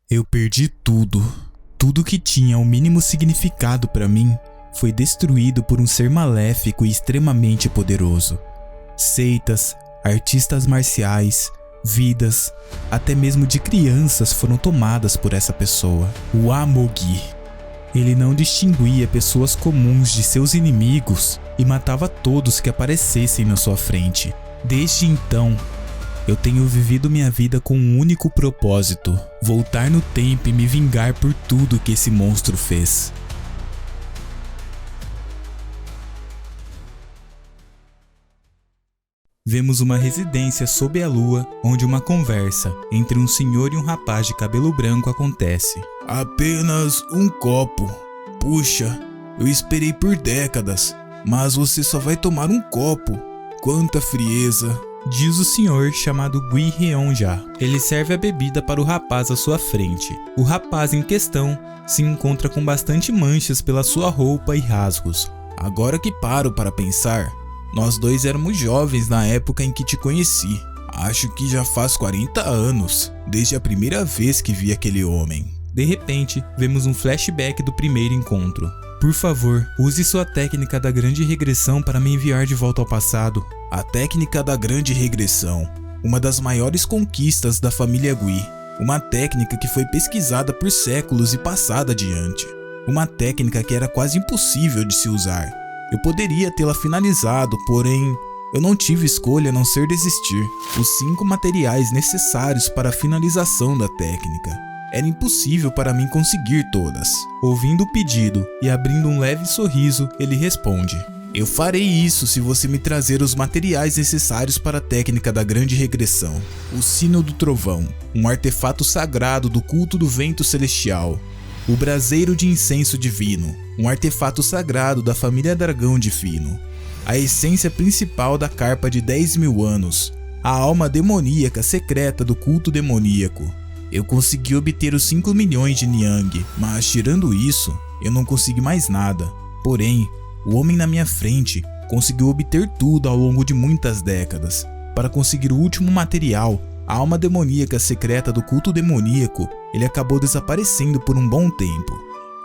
Eu perdi tudo. Tudo que tinha o mínimo significado para mim foi destruído por um ser maléfico e extremamente poderoso. Seitas, artistas marciais, vidas, até mesmo de crianças foram tomadas por essa pessoa, o Amogi. Ele não distinguia pessoas comuns de seus inimigos e matava todos que aparecessem na sua frente. Desde então, eu tenho vivido minha vida com um único propósito: voltar no tempo e me vingar por tudo que esse monstro fez. Vemos uma residência sob a lua, onde uma conversa entre um senhor e um rapaz de cabelo branco acontece. Apenas um copo. Puxa, eu esperei por décadas, mas você só vai tomar um copo. Quanta frieza, diz o senhor chamado Gui Rionja. Ele serve a bebida para o rapaz à sua frente. O rapaz em questão se encontra com bastante manchas pela sua roupa e rasgos. Agora que paro para pensar, nós dois éramos jovens na época em que te conheci. Acho que já faz 40 anos, desde a primeira vez que vi aquele homem. De repente, vemos um flashback do primeiro encontro. Por favor, use sua técnica da grande regressão para me enviar de volta ao passado. A técnica da grande regressão, uma das maiores conquistas da família Gui. Uma técnica que foi pesquisada por séculos e passada adiante. Uma técnica que era quase impossível de se usar. Eu poderia tê-la finalizado, porém, eu não tive escolha a não ser desistir. Os 5 materiais necessários para a finalização da técnica. Era impossível para mim conseguir todas. Ouvindo o pedido e abrindo um leve sorriso, ele responde: eu farei isso se você me trazer os materiais necessários para a técnica da grande regressão. O Sino do Trovão, um artefato sagrado do culto do vento celestial. O Braseiro de Incenso Divino, um artefato sagrado da família Dragão Divino. A essência principal da carpa de 10.000 anos, a alma demoníaca secreta do culto demoníaco. Eu consegui obter os 5 milhões de Niang, mas tirando isso, eu não consegui mais nada. Porém, o homem na minha frente conseguiu obter tudo ao longo de muitas décadas. Para conseguir o último material, a alma demoníaca secreta do culto demoníaco, ele acabou desaparecendo por um bom tempo.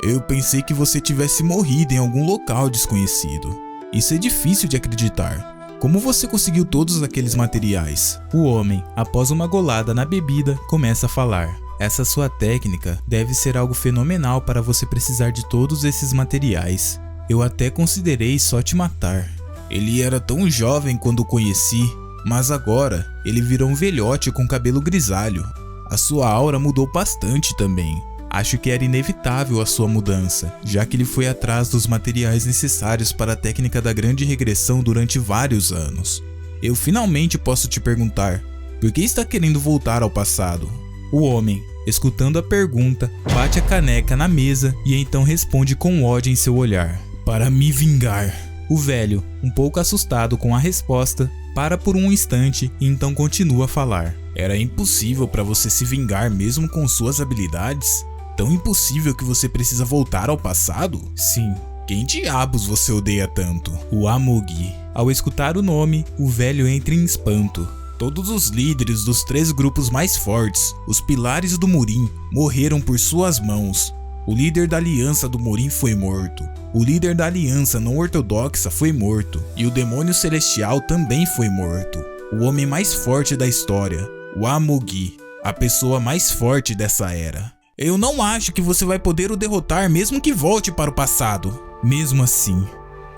Eu pensei que você tivesse morrido em algum local desconhecido. Isso é difícil de acreditar. Como você conseguiu todos aqueles materiais? O homem, após uma golada na bebida, começa a falar. Essa sua técnica deve ser algo fenomenal para você precisar de todos esses materiais. Eu até considerei só te matar. Ele era tão jovem quando o conheci, mas agora ele virou um velhote com cabelo grisalho. A sua aura mudou bastante também. Acho que era inevitável a sua mudança, já que ele foi atrás dos materiais necessários para a técnica da grande regressão durante vários anos. Eu finalmente posso te perguntar, por que está querendo voltar ao passado? O homem, escutando a pergunta, bate a caneca na mesa e então responde com ódio em seu olhar: para me vingar. O velho, um pouco assustado com a resposta, para por um instante e então continua a falar. Era impossível para você se vingar mesmo com suas habilidades? Tão impossível que você precisa voltar ao passado? Sim. Quem diabos você odeia tanto? O Amogi. Ao escutar o nome, o velho entra em espanto. Todos os líderes dos 3 grupos mais fortes, os pilares do Murim, morreram por suas mãos. O líder da aliança do Murim foi morto. O líder da aliança não ortodoxa foi morto. E o demônio celestial também foi morto. O homem mais forte da história, o Amogi, a pessoa mais forte dessa era. Eu não acho que você vai poder o derrotar mesmo que volte para o passado. Mesmo assim,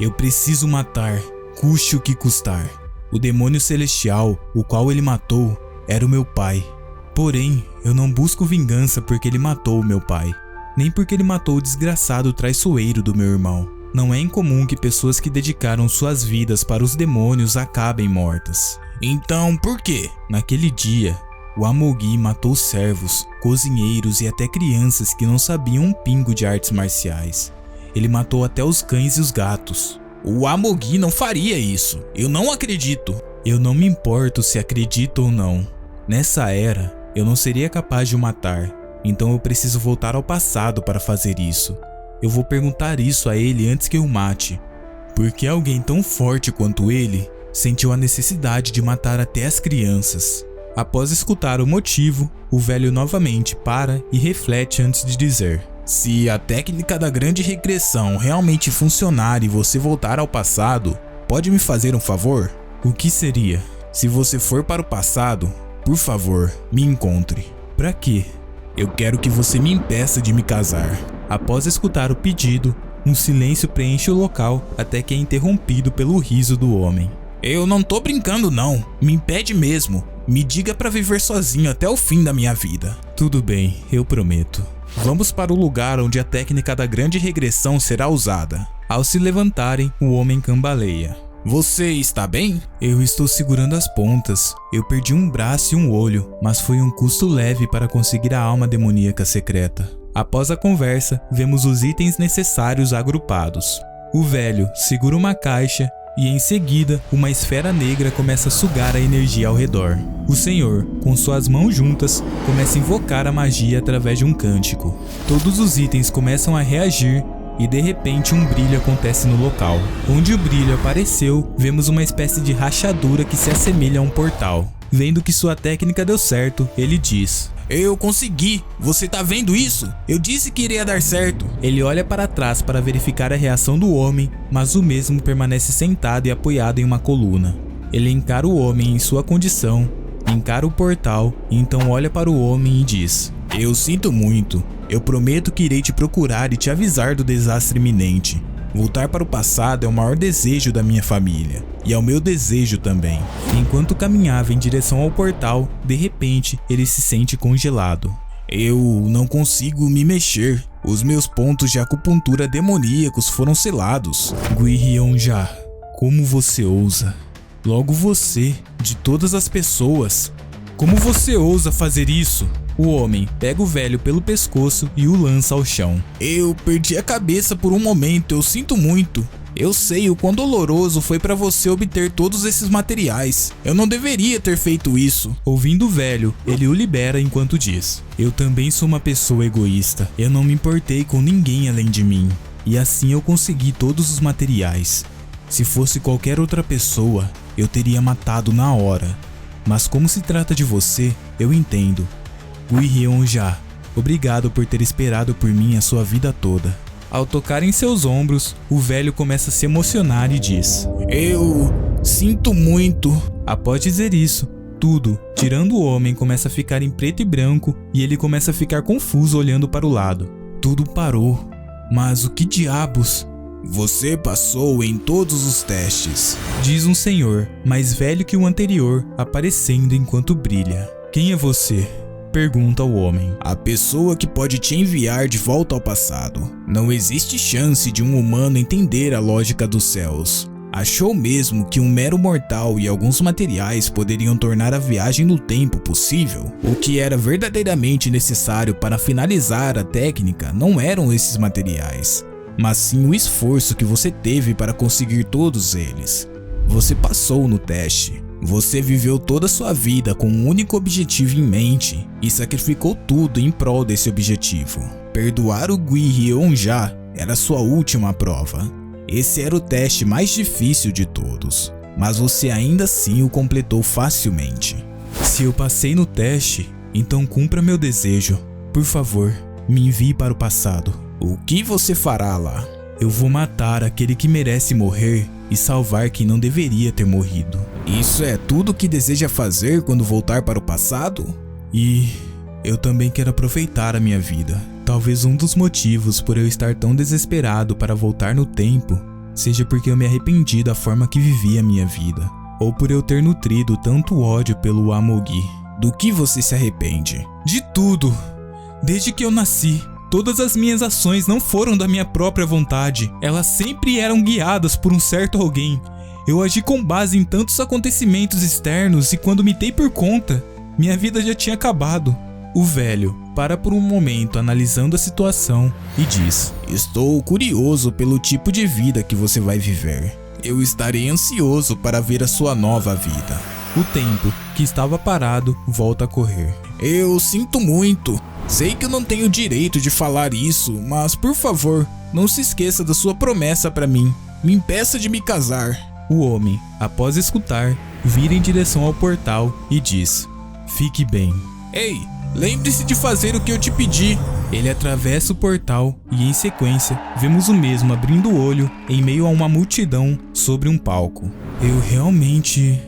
eu preciso matar, custe o que custar. O demônio celestial, o qual ele matou, era o meu pai. Porém, eu não busco vingança porque ele matou o meu pai, nem porque ele matou o desgraçado traiçoeiro do meu irmão. Não é incomum que pessoas que dedicaram suas vidas para os demônios acabem mortas. Então, por quê? Naquele dia, o Amogi matou servos, cozinheiros e até crianças que não sabiam um pingo de artes marciais. Ele matou até os cães e os gatos. O Amogi não faria isso. Eu não acredito. Eu não me importo se acredito ou não. Nessa era, eu não seria capaz de o matar. Então eu preciso voltar ao passado para fazer isso. Eu vou perguntar isso a ele antes que eu o mate. Por que alguém tão forte quanto ele sentiu a necessidade de matar até as crianças? Após escutar o motivo, o velho novamente para e reflete antes de dizer: se a técnica da grande regressão realmente funcionar e você voltar ao passado, pode me fazer um favor? O que seria? Se você for para o passado, por favor, me encontre. Pra quê? Eu quero que você me impeça de me casar. Após escutar o pedido, um silêncio preenche o local até que é interrompido pelo riso do homem. Eu não tô brincando não, me impede mesmo. Me diga pra viver sozinho até o fim da minha vida. Tudo bem, eu prometo. Vamos para o lugar onde a técnica da grande regressão será usada. Ao se levantarem, o homem cambaleia. Você está bem? Eu estou segurando as pontas. Eu perdi um braço e um olho, mas foi um custo leve para conseguir a alma demoníaca secreta. Após a conversa, vemos os itens necessários agrupados. O velho segura uma caixa e em seguida uma esfera negra começa a sugar a energia ao redor. O senhor, com suas mãos juntas, começa a invocar a magia através de um cântico. Todos os itens começam a reagir e de repente um brilho acontece no local. Onde o brilho apareceu, vemos uma espécie de rachadura que se assemelha a um portal. Vendo que sua técnica deu certo, ele diz: eu consegui! Você tá vendo isso? Eu disse que iria dar certo! Ele olha para trás para verificar a reação do homem, mas o mesmo permanece sentado e apoiado em uma coluna. Ele encara o homem em sua condição, encara o portal, e então olha para o homem e diz: eu sinto muito. Eu prometo que irei te procurar e te avisar do desastre iminente. Voltar para o passado é o maior desejo da minha família, e é o meu desejo também. Enquanto caminhava em direção ao portal, de repente, ele se sente congelado. Eu não consigo me mexer. Os meus pontos de acupuntura demoníacos foram selados. Guirionja, como você ousa? Logo você, de todas as pessoas. Como você ousa fazer isso? O homem pega o velho pelo pescoço e o lança ao chão. Eu perdi a cabeça por um momento, eu sinto muito. Eu sei o quão doloroso foi para você obter todos esses materiais. Eu não deveria ter feito isso. Ouvindo o velho, ele o libera enquanto diz: eu também sou uma pessoa egoísta. Eu não me importei com ninguém além de mim. E assim eu consegui todos os materiais. Se fosse qualquer outra pessoa, eu teria matado na hora. Mas como se trata de você, eu entendo. Guirionja, obrigado por ter esperado por mim a sua vida toda. Ao tocar em seus ombros, o velho começa a se emocionar e diz: eu sinto muito. Após dizer isso, tudo, tirando o homem, começa a ficar em preto e branco e ele começa a ficar confuso olhando para o lado. Tudo parou. Mas o que diabos? Você passou em todos os testes, diz um senhor, mais velho que o anterior, aparecendo enquanto brilha. Quem é você? Pergunta o homem. A pessoa que pode te enviar de volta ao passado. Não existe chance de um humano entender a lógica dos céus. Achou mesmo que um mero mortal e alguns materiais poderiam tornar a viagem no tempo possível? O que era verdadeiramente necessário para finalizar a técnica não eram esses materiais, mas sim o esforço que você teve para conseguir todos eles. Você passou no teste. Você viveu toda a sua vida com um único objetivo em mente e sacrificou tudo em prol desse objetivo. Perdoar o Guirionja era sua última prova. Esse era o teste mais difícil de todos, mas você ainda assim o completou facilmente. Se eu passei no teste, então cumpra meu desejo. Por favor, me envie para o passado. O que você fará lá? Eu vou matar aquele que merece morrer e salvar quem não deveria ter morrido. Isso é tudo o que deseja fazer quando voltar para o passado? E eu também quero aproveitar a minha vida. Talvez um dos motivos por eu estar tão desesperado para voltar no tempo seja porque eu me arrependi da forma que vivi a minha vida, ou por eu ter nutrido tanto ódio pelo Amogi. Do que você se arrepende? De tudo. Desde que eu nasci, todas as minhas ações não foram da minha própria vontade. Elas sempre eram guiadas por um certo alguém. Eu agi com base em tantos acontecimentos externos e quando me dei por conta, minha vida já tinha acabado. O velho para por um momento analisando a situação e diz: estou curioso pelo tipo de vida que você vai viver. Eu estarei ansioso para ver a sua nova vida. O tempo, que estava parado, volta a correr. Eu sinto muito. Sei que eu não tenho direito de falar isso, mas por favor, não se esqueça da sua promessa para mim. Me impeça de me casar. O homem, após escutar, vira em direção ao portal e diz: Fique bem. Ei, lembre-se de fazer o que eu te pedi. Ele atravessa o portal e, em sequência, vemos o mesmo abrindo o olho em meio a uma multidão sobre um palco. Eu realmente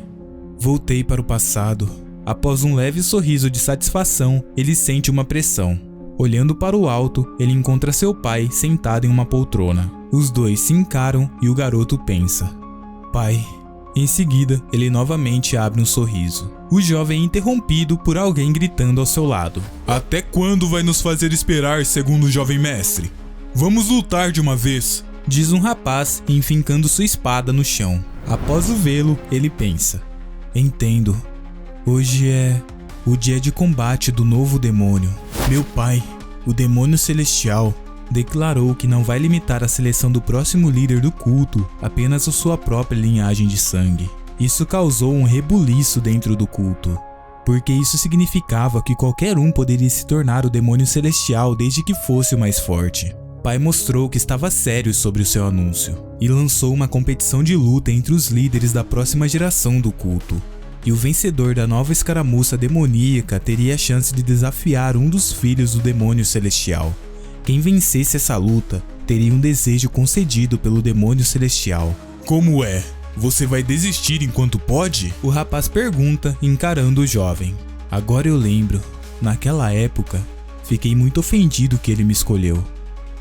voltei para o passado. Após um leve sorriso de satisfação, ele sente uma pressão. Olhando para o alto, ele encontra seu pai sentado em uma poltrona. Os dois se encaram e o garoto pensa: pai. Em seguida, ele novamente abre um sorriso. O jovem é interrompido por alguém gritando ao seu lado: até quando vai nos fazer esperar, segundo o jovem mestre? Vamos lutar de uma vez, diz um rapaz enfincando sua espada no chão. Após o vê-lo, ele pensa: entendo. Hoje é o dia de combate do novo demônio. Meu pai, o demônio celestial, declarou que não vai limitar a seleção do próximo líder do culto apenas a sua própria linhagem de sangue. Isso causou um rebuliço dentro do culto, porque isso significava que qualquer um poderia se tornar o demônio celestial desde que fosse o mais forte. Pai mostrou que estava sério sobre o seu anúncio e lançou uma competição de luta entre os líderes da próxima geração do culto. E o vencedor da nova escaramuça demoníaca teria a chance de desafiar um dos filhos do demônio celestial. Quem vencesse essa luta teria um desejo concedido pelo demônio celestial. Como é? Você vai desistir enquanto pode? O rapaz pergunta, encarando o jovem. Agora eu lembro, naquela época, fiquei muito ofendido que ele me escolheu,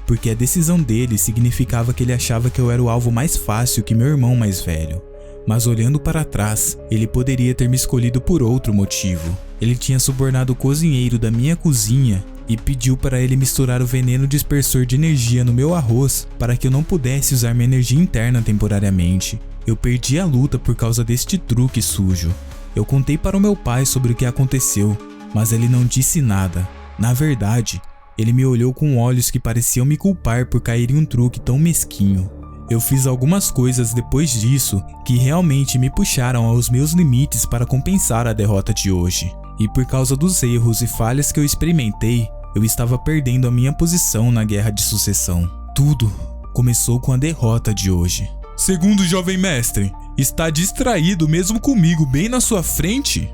porque a decisão dele significava que ele achava que eu era o alvo mais fácil que meu irmão mais velho. Mas olhando para trás, ele poderia ter me escolhido por outro motivo. Ele tinha subornado o cozinheiro da minha cozinha e pediu para ele misturar o veneno dispersor de energia no meu arroz para que eu não pudesse usar minha energia interna temporariamente. Eu perdi a luta por causa deste truque sujo. Eu contei para o meu pai sobre o que aconteceu, mas ele não disse nada. Na verdade, ele me olhou com olhos que pareciam me culpar por cair em um truque tão mesquinho. Eu fiz algumas coisas depois disso que realmente me puxaram aos meus limites para compensar a derrota de hoje. E por causa dos erros e falhas que eu experimentei, eu estava perdendo a minha posição na guerra de sucessão. Tudo começou com a derrota de hoje. Segundo o jovem mestre, está distraído mesmo comigo bem na sua frente?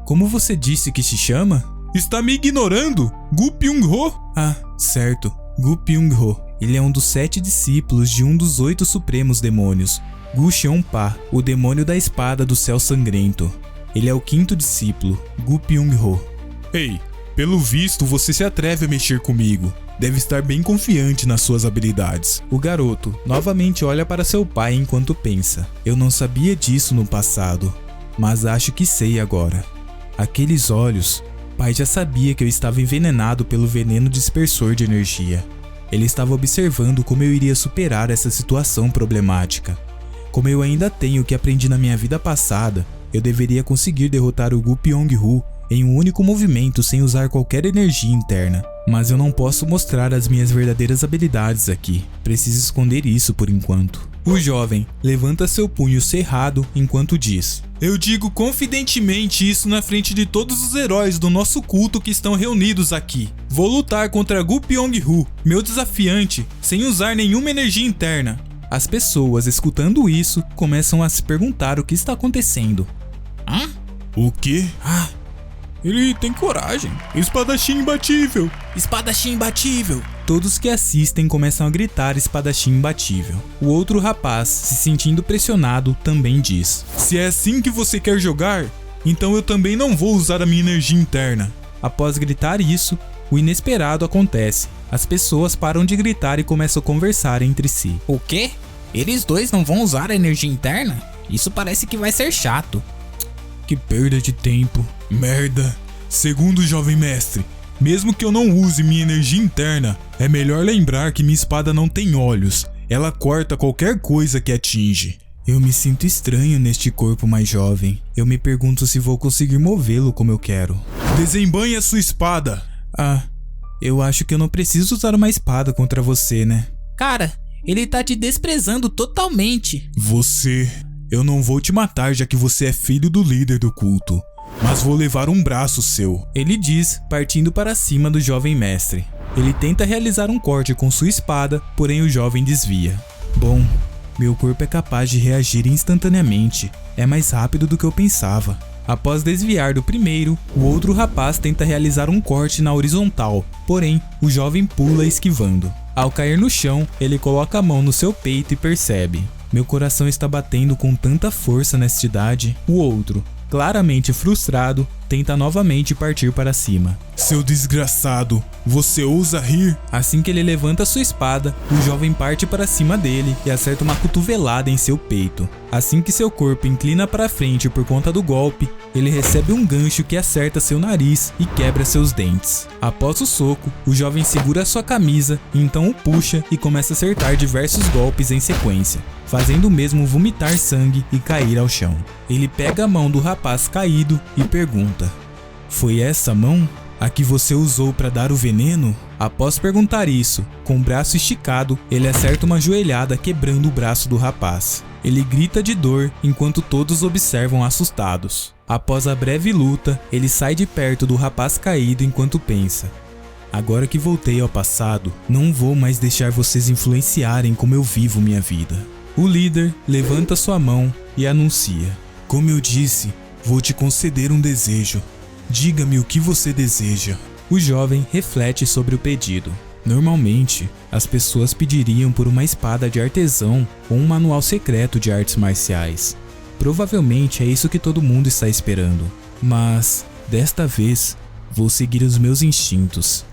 Como você disse que se chama? Está me ignorando? Gu Pyung-ho? Ah, certo, Gu Pyung-ho. Ele é um dos 7 discípulos de um dos 8 supremos demônios, Gu Cheon-pa, o demônio da espada do céu sangrento. Ele é o 5º discípulo, Gu Pyung-ho. Ei, pelo visto você se atreve a mexer comigo. Deve estar bem confiante nas suas habilidades. O garoto novamente olha para seu pai enquanto pensa: eu não sabia disso no passado, mas acho que sei agora. Aqueles olhos, pai já sabia que eu estava envenenado pelo veneno dispersor de energia. Ele estava observando como eu iria superar essa situação problemática. Como eu ainda tenho o que aprendi na minha vida passada, eu deveria conseguir derrotar o Gu Pyong-ho em um único movimento sem usar qualquer energia interna. Mas eu não posso mostrar as minhas verdadeiras habilidades aqui. Preciso esconder isso por enquanto. O jovem levanta seu punho cerrado enquanto diz: eu digo confidentemente isso na frente de todos os heróis do nosso culto que estão reunidos aqui. Vou lutar contra Gu Pyong-ho, meu desafiante, sem usar nenhuma energia interna. As pessoas escutando isso começam a se perguntar o que está acontecendo. Hã? O quê? Ah, ele tem coragem. Espadachim imbatível. Espadachim imbatível. Todos que assistem começam a gritar espadachim imbatível. O outro rapaz, se sentindo pressionado, também diz: se é assim que você quer jogar, então eu também não vou usar a minha energia interna. Após gritar isso, o inesperado acontece. As pessoas param de gritar e começam a conversar entre si. O quê? Eles dois não vão usar a energia interna? Isso parece que vai ser chato. Que perda de tempo. Merda. Segundo o jovem mestre, mesmo que eu não use minha energia interna, é melhor lembrar que minha espada não tem olhos. Ela corta qualquer coisa que atinge. Eu me sinto estranho neste corpo mais jovem. Eu me pergunto se vou conseguir movê-lo como eu quero. Desembanhe a sua espada. Ah, eu acho que eu não preciso usar uma espada contra você, né? Cara, ele tá te desprezando totalmente. Você... Eu não vou te matar já que você é filho do líder do culto, mas vou levar um braço seu. Ele diz, partindo para cima do jovem mestre. Ele tenta realizar um corte com sua espada, porém o jovem desvia. Bom, meu corpo é capaz de reagir instantaneamente. É mais rápido do que eu pensava. Após desviar do primeiro, o outro rapaz tenta realizar um corte na horizontal, porém, o jovem pula esquivando. Ao cair no chão, ele coloca a mão no seu peito e percebe: meu coração está batendo com tanta força nesta idade. O outro, claramente frustrado, tenta novamente partir para cima. Seu desgraçado, você ousa rir? Assim que ele levanta sua espada, o jovem parte para cima dele e acerta uma cotovelada em seu peito. Assim que seu corpo inclina para frente por conta do golpe, ele recebe um gancho que acerta seu nariz e quebra seus dentes. Após o soco, o jovem segura sua camisa, então o puxa e começa a acertar diversos golpes em sequência, fazendo o mesmo vomitar sangue e cair ao chão. Ele pega a mão do rapaz caído e pergunta: foi essa mão a que você usou para dar o veneno? Após perguntar isso, com o braço esticado, ele acerta uma joelhada quebrando o braço do rapaz. Ele grita de dor enquanto todos observam assustados. Após a breve luta, ele sai de perto do rapaz caído enquanto pensa: agora que voltei ao passado, não vou mais deixar vocês influenciarem como eu vivo minha vida. O líder levanta sua mão e anuncia: como eu disse, vou te conceder um desejo. Diga-me o que você deseja. O jovem reflete sobre o pedido. Normalmente, as pessoas pediriam por uma espada de artesão ou um manual secreto de artes marciais. Provavelmente é isso que todo mundo está esperando. Mas, desta vez, vou seguir os meus instintos.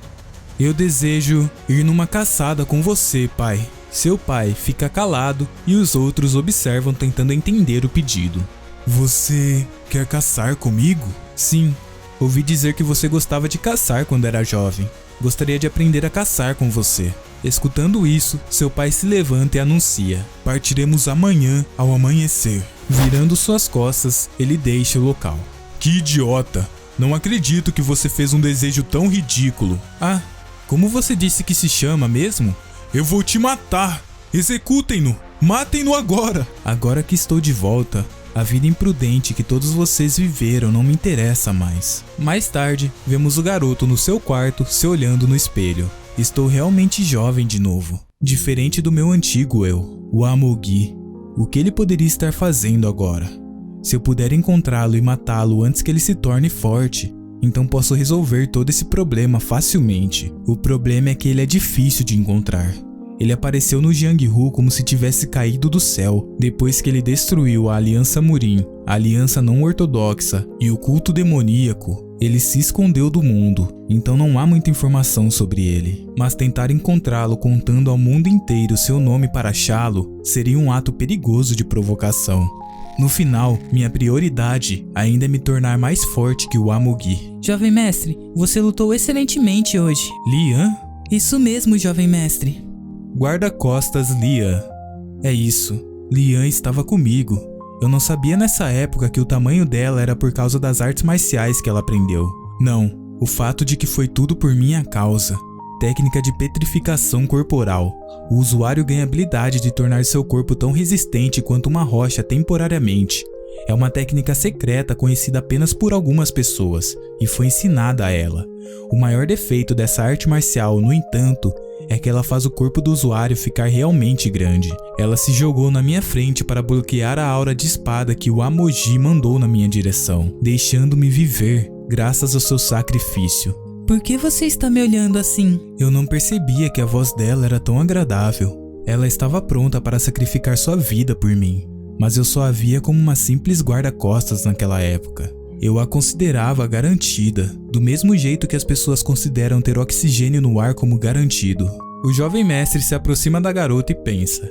Eu desejo ir numa caçada com você, pai. Seu pai fica calado e os outros observam tentando entender o pedido. Você quer caçar comigo? Sim, ouvi dizer que você gostava de caçar quando era jovem. Gostaria de aprender a caçar com você. Escutando isso, seu pai se levanta e anuncia: partiremos amanhã ao amanhecer. Virando suas costas, ele deixa o local. Que idiota! Não acredito que você fez um desejo tão ridículo. Ah, como você disse que se chama mesmo? Eu vou te matar! Executem-no! Matem-no agora! Agora que estou de volta, a vida imprudente que todos vocês viveram não me interessa mais. Mais tarde, vemos o garoto no seu quarto se olhando no espelho. Estou realmente jovem de novo. Diferente do meu antigo eu, o Amogi. O que ele poderia estar fazendo agora? Se eu puder encontrá-lo e matá-lo antes que ele se torne forte, então posso resolver todo esse problema facilmente. O problema é que ele é difícil de encontrar. Ele apareceu no Jianghu como se tivesse caído do céu, depois que ele destruiu a Aliança Murim, a Aliança Não Ortodoxa e o culto demoníaco. Ele se escondeu do mundo, então não há muita informação sobre ele. Mas tentar encontrá-lo contando ao mundo inteiro seu nome para achá-lo seria um ato perigoso de provocação. No final, minha prioridade ainda é me tornar mais forte que o Amogi. Jovem mestre, você lutou excelentemente hoje. Lian? Isso mesmo, jovem mestre. Guarda-costas Lian. É isso, Lian estava comigo. Eu não sabia nessa época que o tamanho dela era por causa das artes marciais que ela aprendeu. Não, o fato de que foi tudo por minha causa. Técnica de petrificação corporal. O usuário ganha a habilidade de tornar seu corpo tão resistente quanto uma rocha temporariamente. É uma técnica secreta conhecida apenas por algumas pessoas, e foi ensinada a ela. O maior defeito dessa arte marcial, no entanto, é que ela faz o corpo do usuário ficar realmente grande. Ela se jogou na minha frente para bloquear a aura de espada que o Amogi mandou na minha direção, deixando-me viver graças ao seu sacrifício. Por que você está me olhando assim? Eu não percebia que a voz dela era tão agradável. Ela estava pronta para sacrificar sua vida por mim, mas eu só a via como uma simples guarda-costas naquela época. Eu a considerava garantida, do mesmo jeito que as pessoas consideram ter oxigênio no ar como garantido. O jovem mestre se aproxima da garota e pensa: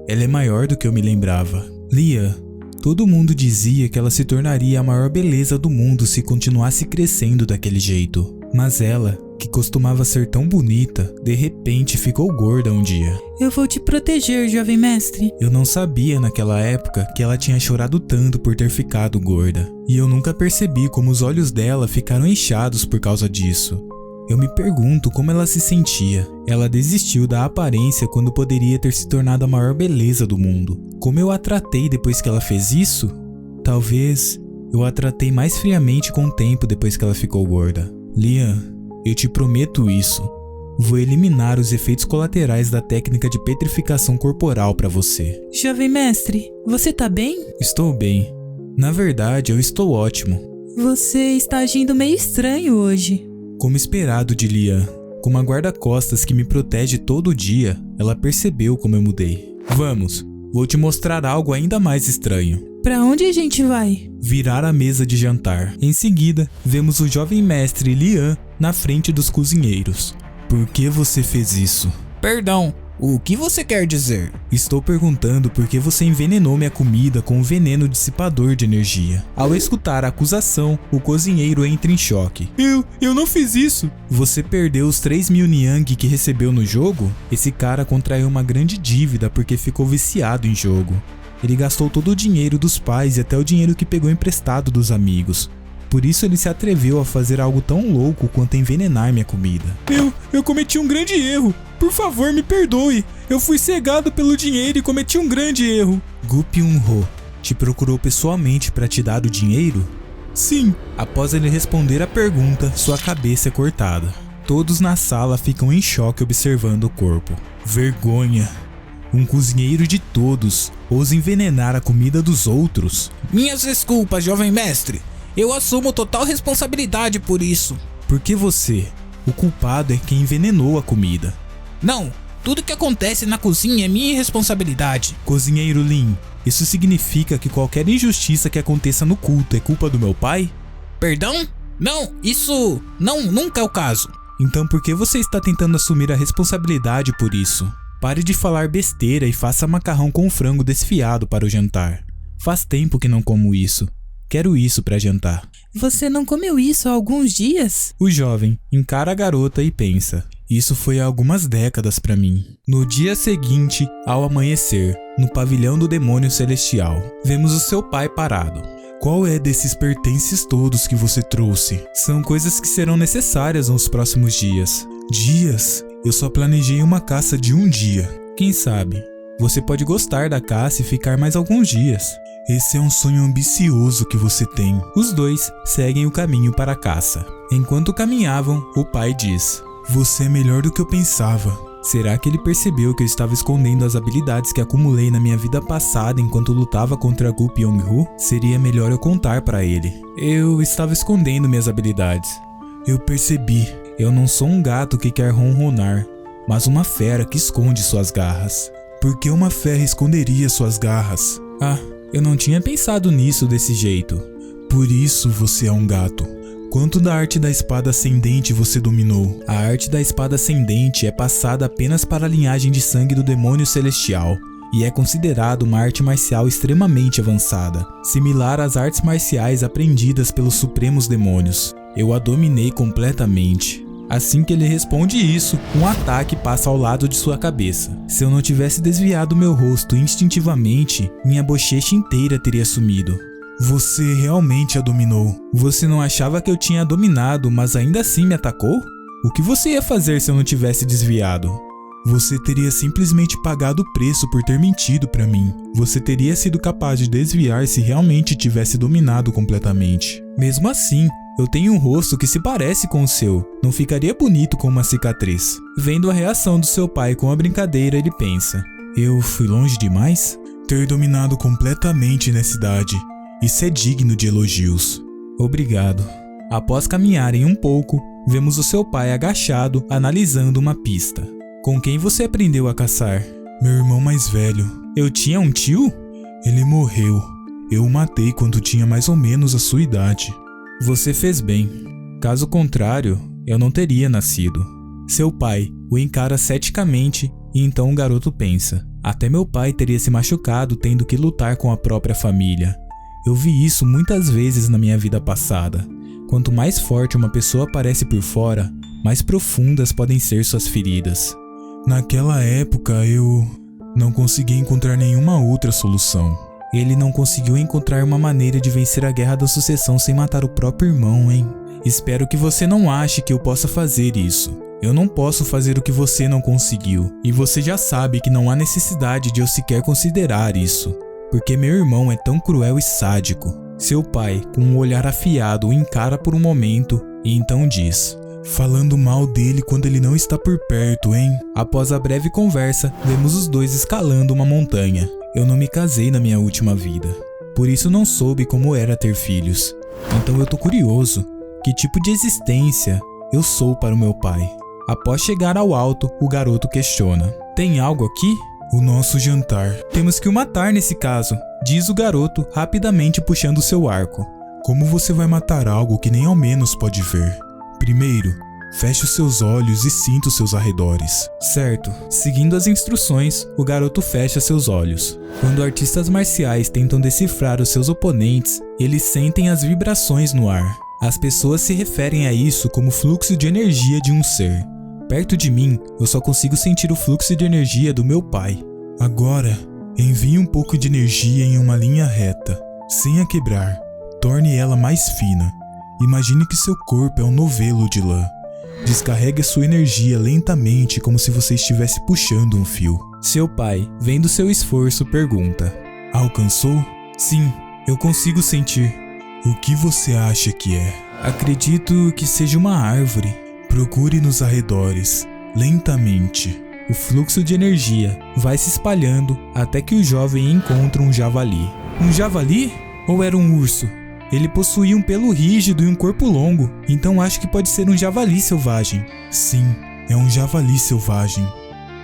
ela é maior do que eu me lembrava. Lian, todo mundo dizia que ela se tornaria a maior beleza do mundo se continuasse crescendo daquele jeito. Mas ela, que costumava ser tão bonita, de repente ficou gorda um dia. Eu vou te proteger, jovem mestre. Eu não sabia naquela época que ela tinha chorado tanto por ter ficado gorda. E eu nunca percebi como os olhos dela ficaram inchados por causa disso. Eu me pergunto como ela se sentia. Ela desistiu da aparência quando poderia ter se tornado a maior beleza do mundo. Como eu a tratei depois que ela fez isso? Talvez eu a tratei mais friamente com o tempo depois que ela ficou gorda. Lian, eu te prometo isso. Vou eliminar os efeitos colaterais da técnica de petrificação corporal para você. Jovem mestre, você tá bem? Estou bem. Na verdade, eu estou ótimo. Você está agindo meio estranho hoje. Como esperado de Lian, com uma guarda-costas que me protege todo dia, ela percebeu como eu mudei. Vamos, vou te mostrar algo ainda mais estranho. Pra onde a gente vai? Virar a mesa de jantar. Em seguida, vemos o jovem mestre Lian na frente dos cozinheiros. Por que você fez isso? Perdão, o que você quer dizer? Estou perguntando por que você envenenou minha comida com um veneno dissipador de energia. Ao escutar a acusação, o cozinheiro entra em choque. Eu não fiz isso. Você perdeu os 3.000 Niang que recebeu no jogo? Esse cara contraiu uma grande dívida porque ficou viciado em jogo. Ele gastou todo o dinheiro dos pais e até o dinheiro que pegou emprestado dos amigos. Por isso ele se atreveu a fazer algo tão louco quanto envenenar minha comida. Eu cometi um grande erro. Por favor, me perdoe. Eu fui cegado pelo dinheiro e cometi um grande erro. Gu Pyung-ho te procurou pessoalmente para te dar o dinheiro? Sim. Após ele responder a pergunta, sua cabeça é cortada. Todos na sala ficam em choque observando o corpo. Vergonha. Um cozinheiro de todos ousa envenenar a comida dos outros. Minhas desculpas, jovem mestre. Eu assumo total responsabilidade por isso. Por que você? O culpado é quem envenenou a comida. Não, tudo que acontece na cozinha é minha responsabilidade. Cozinheiro Lin, isso significa que qualquer injustiça que aconteça no culto é culpa do meu pai? Perdão? Não, isso nunca é o caso. Então por que você está tentando assumir a responsabilidade por isso? Pare de falar besteira e faça macarrão com frango desfiado para o jantar. Faz tempo que não como isso. Quero isso para jantar. Você não comeu isso há alguns dias? O jovem encara a garota e pensa. Isso foi há algumas décadas para mim. No dia seguinte, ao amanhecer, no pavilhão do demônio celestial, vemos o seu pai parado. Qual é desses pertences todos que você trouxe? São coisas que serão necessárias nos próximos dias. Dias? Eu só planejei uma caça de um dia. Quem sabe? Você pode gostar da caça e ficar mais alguns dias. Esse é um sonho ambicioso que você tem. Os dois seguem o caminho para a caça. Enquanto caminhavam, o pai diz: Você é melhor do que eu pensava. Será que ele percebeu que eu estava escondendo as habilidades que acumulei na minha vida passada enquanto lutava contra Gu Pyung-ho? Seria melhor eu contar para ele. Eu estava escondendo minhas habilidades. Eu percebi. Eu não sou um gato que quer ronronar, mas uma fera que esconde suas garras. Por que uma fera esconderia suas garras? Ah, eu não tinha pensado nisso desse jeito. Por isso você é um gato. Quanto da arte da espada ascendente você dominou? A arte da espada ascendente é passada apenas para a linhagem de sangue do demônio celestial e é considerado uma arte marcial extremamente avançada, similar às artes marciais aprendidas pelos supremos demônios. Eu a dominei completamente. Assim que ele responde isso, um ataque passa ao lado de sua cabeça. Se eu não tivesse desviado meu rosto instintivamente, minha bochecha inteira teria sumido. Você realmente a dominou. Você não achava que eu tinha a dominado, mas ainda assim me atacou? O que você ia fazer se eu não tivesse desviado? Você teria simplesmente pagado o preço por ter mentido pra mim. Você teria sido capaz de desviar se realmente tivesse dominado completamente. Mesmo assim, eu tenho um rosto que se parece com o seu. Não ficaria bonito com uma cicatriz. Vendo a reação do seu pai com a brincadeira, ele pensa: Eu fui longe demais? Ter dominado completamente nessa idade. Isso é digno de elogios. Obrigado. Após caminharem um pouco, vemos o seu pai agachado, analisando uma pista. Com quem você aprendeu a caçar? Meu irmão mais velho. Eu tinha um tio? Ele morreu. Eu o matei quando tinha mais ou menos a sua idade. Você fez bem. Caso contrário, eu não teria nascido. Seu pai o encara ceticamente e então o garoto pensa: até meu pai teria se machucado tendo que lutar com a própria família. Eu vi isso muitas vezes na minha vida passada. Quanto mais forte uma pessoa parece por fora, mais profundas podem ser suas feridas. Naquela época eu não consegui encontrar nenhuma outra solução. Ele não conseguiu encontrar uma maneira de vencer a guerra da sucessão sem matar o próprio irmão, hein? Espero que você não ache que eu possa fazer isso. Eu não posso fazer o que você não conseguiu. E você já sabe que não há necessidade de eu sequer considerar isso. Porque meu irmão é tão cruel e sádico. Seu pai, com um olhar afiado, o encara por um momento e então diz: falando mal dele quando ele não está por perto, hein? Após a breve conversa, vemos os dois escalando uma montanha. Eu não me casei na minha última vida. por isso não soube como era ter filhos. Então eu tô curioso, que tipo de existência eu sou para o meu pai? Após chegar ao alto, o garoto questiona: tem algo aqui? O nosso jantar. Temos que o matar nesse caso, diz o garoto rapidamente puxando seu arco. Como você vai matar algo que nem ao menos pode ver? Primeiro, feche os seus olhos e sinta os seus arredores. Certo. Seguindo as instruções, o garoto fecha seus olhos. Quando artistas marciais tentam decifrar os seus oponentes, eles sentem as vibrações no ar. As pessoas se referem a isso como fluxo de energia de um ser. Perto de mim, eu só consigo sentir o fluxo de energia do meu pai. Agora, envie um pouco de energia em uma linha reta, sem a quebrar. Torne ela mais fina. Imagine que seu corpo é um novelo de lã. Descarregue sua energia lentamente, como se você estivesse puxando um fio. Seu pai, vendo seu esforço, pergunta: alcançou? Sim, eu consigo sentir. O que você acha que é? Acredito que seja uma árvore. Procure nos arredores, lentamente. O fluxo de energia vai se espalhando até que o jovem encontra um javali. Um javali? Ou era um urso? Ele possuía um pelo rígido e um corpo longo, então acho que pode ser um javali selvagem. Sim, é um javali selvagem.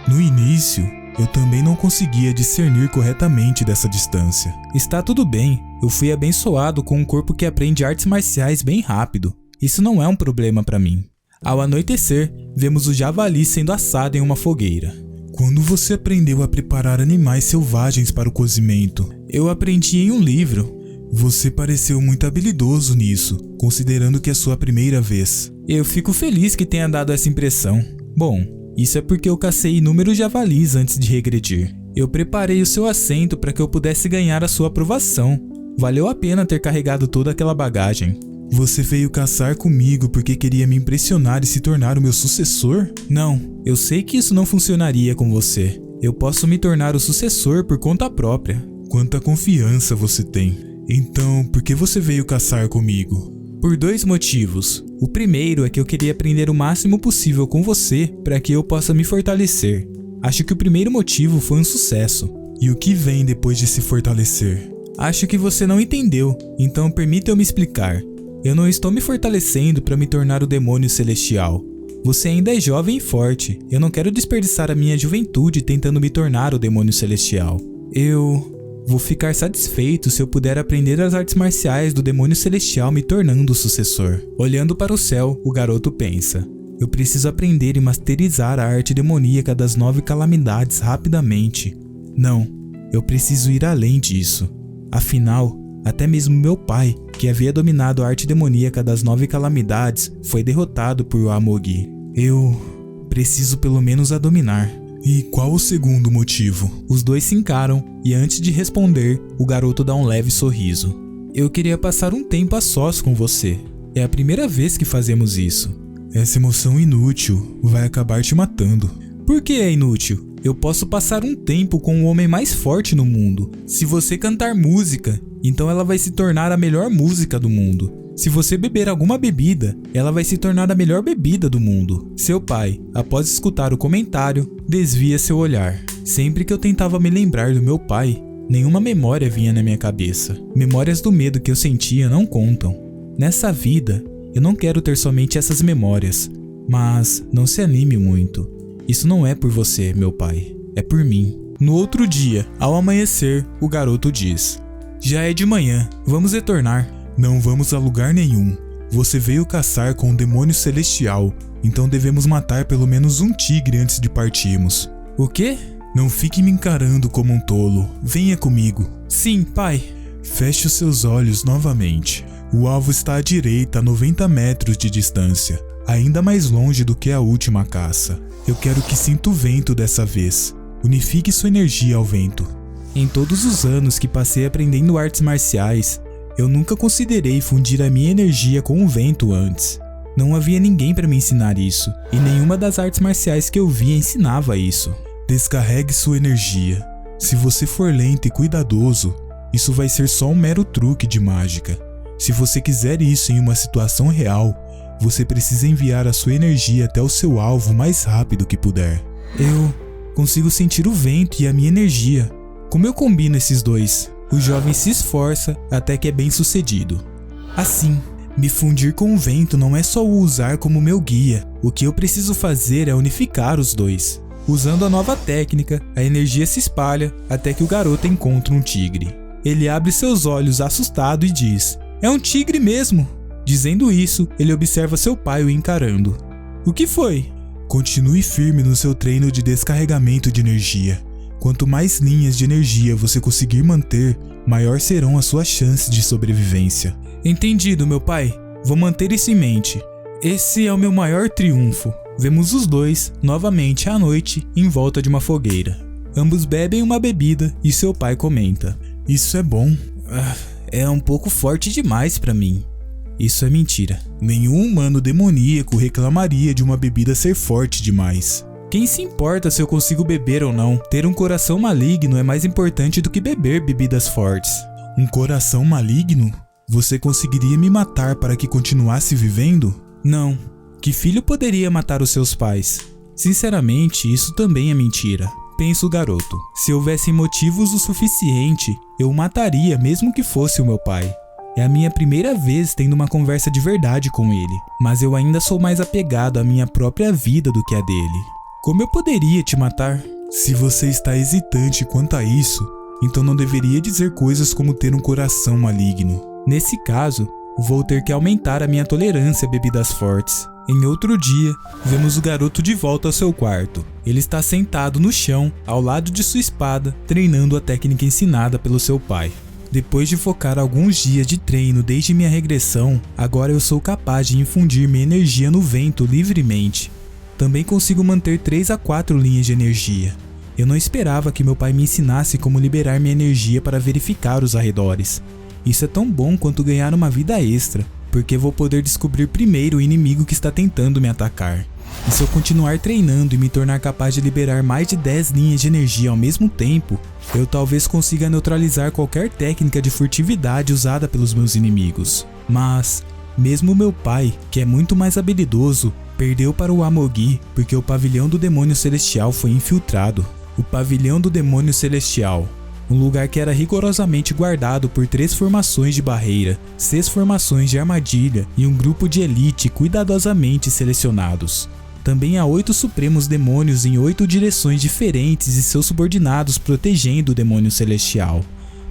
No início, eu também não conseguia discernir corretamente dessa distância. Está tudo bem, eu fui abençoado com um corpo que aprende artes marciais bem rápido. Isso não é um problema para mim. Ao anoitecer, vemos o javali sendo assado em uma fogueira. Quando você aprendeu a preparar animais selvagens para o cozimento? Eu aprendi em um livro. Você pareceu muito habilidoso nisso, considerando que é sua primeira vez. Eu fico feliz que tenha dado essa impressão. Bom, isso é porque eu cacei inúmeros javalis antes de regredir. Eu preparei o seu assento para que eu pudesse ganhar a sua aprovação. Valeu a pena ter carregado toda aquela bagagem. Você veio caçar comigo porque queria me impressionar e se tornar o meu sucessor? Não, eu sei que isso não funcionaria com você. Eu posso me tornar o sucessor por conta própria. Quanta confiança você tem. Então, por que você veio caçar comigo? Por 2 motivos. O primeiro é que eu queria aprender o máximo possível com você para que eu possa me fortalecer. Acho que o primeiro motivo foi um sucesso. E o que vem depois de se fortalecer? Acho que você não entendeu, então permita eu me explicar. Eu não estou me fortalecendo para me tornar o demônio celestial. Você ainda é jovem e forte. Eu não quero desperdiçar a minha juventude tentando me tornar o demônio celestial. Eu vou ficar satisfeito se eu puder aprender as artes marciais do demônio celestial me tornando o sucessor. Olhando para o céu, o garoto pensa: eu preciso aprender e masterizar a arte demoníaca das 9 calamidades rapidamente. Não, eu preciso ir além disso. Afinal, até mesmo meu pai, que havia dominado a arte demoníaca das 9 calamidades, foi derrotado por Amogi. Eu preciso pelo menos a dominar. E qual o segundo motivo? Os dois se encaram e antes de responder, o garoto dá um leve sorriso. Eu queria passar um tempo a sós com você. É a primeira vez que fazemos isso. Essa emoção inútil vai acabar te matando. Por que é inútil? Eu posso passar um tempo com o homem mais forte no mundo. Se você cantar música, então ela vai se tornar a melhor música do mundo. Se você beber alguma bebida, ela vai se tornar a melhor bebida do mundo. Seu pai, após escutar o comentário, desvia seu olhar. Sempre que eu tentava me lembrar do meu pai, nenhuma memória vinha na minha cabeça. Memórias do medo que eu sentia não contam. Nessa vida, eu não quero ter somente essas memórias. Mas não se anime muito. Isso não é por você, meu pai. É por mim. No outro dia, ao amanhecer, o garoto diz: já é de manhã, vamos retornar. Não vamos a lugar nenhum. Você veio caçar com o demônio celestial, então devemos matar pelo menos um tigre antes de partirmos. O quê? Não fique me encarando como um tolo. Venha comigo. Sim, pai. Feche os seus olhos novamente. O alvo está à direita, a 90 metros de distância, ainda mais longe do que a última caça. Eu quero que sinta o vento dessa vez. Unifique sua energia ao vento. Em todos os anos que passei aprendendo artes marciais, eu nunca considerei fundir a minha energia com o vento antes. Não havia ninguém para me ensinar isso, e nenhuma das artes marciais que eu via ensinava isso. Descarregue sua energia. Se você for lento e cuidadoso, isso vai ser só um mero truque de mágica. Se você quiser isso em uma situação real, você precisa enviar a sua energia até o seu alvo o mais rápido que puder. Eu consigo sentir o vento e a minha energia. Como eu combino esses dois? O jovem se esforça até que é bem sucedido. Assim, me fundir com o vento não é só o usar como meu guia. O que eu preciso fazer é unificar os dois. Usando a nova técnica, a energia se espalha até que o garoto encontra um tigre. Ele abre seus olhos assustado e diz: "É um tigre mesmo!" Dizendo isso, ele observa seu pai o encarando. "O que foi?" "Continue firme no seu treino de descarregamento de energia. Quanto mais linhas de energia você conseguir manter, maior serão as suas chances de sobrevivência." "Entendido, meu pai. Vou manter isso em mente. Esse é o meu maior triunfo." Vemos os dois, novamente à noite, em volta de uma fogueira. Ambos bebem uma bebida e seu pai comenta: "Isso é bom. É um pouco forte demais pra mim." Isso é mentira. Nenhum humano demoníaco reclamaria de uma bebida ser forte demais. Quem se importa se eu consigo beber ou não? Ter um coração maligno é mais importante do que beber bebidas fortes. Um coração maligno? Você conseguiria me matar para que continuasse vivendo? Não. Que filho poderia matar os seus pais? Sinceramente, isso também é mentira. Pensa o garoto. Se houvessem motivos o suficiente, eu o mataria mesmo que fosse o meu pai. É a minha primeira vez tendo uma conversa de verdade com ele, mas eu ainda sou mais apegado à minha própria vida do que a dele. Como eu poderia te matar? Se você está hesitante quanto a isso, então não deveria dizer coisas como ter um coração maligno. Nesse caso, vou ter que aumentar a minha tolerância a bebidas fortes. Em outro dia, vemos o garoto de volta ao seu quarto. Ele está sentado no chão, ao lado de sua espada, treinando a técnica ensinada pelo seu pai. Depois de focar alguns dias de treino desde minha regressão, agora eu sou capaz de infundir minha energia no vento livremente. Também consigo manter 3 a 4 linhas de energia. Eu não esperava que meu pai me ensinasse como liberar minha energia para verificar os arredores. Isso é tão bom quanto ganhar uma vida extra, porque vou poder descobrir primeiro o inimigo que está tentando me atacar. E se eu continuar treinando e me tornar capaz de liberar mais de 10 linhas de energia ao mesmo tempo, eu talvez consiga neutralizar qualquer técnica de furtividade usada pelos meus inimigos. Mas, mesmo meu pai, que é muito mais habilidoso, perdeu para o Amogi porque o pavilhão do demônio celestial foi infiltrado. O pavilhão do demônio celestial. Um lugar que era rigorosamente guardado por 3 formações de barreira, 6 formações de armadilha e um grupo de elite cuidadosamente selecionados. Também há 8 supremos demônios em 8 direções diferentes e seus subordinados protegendo o demônio celestial.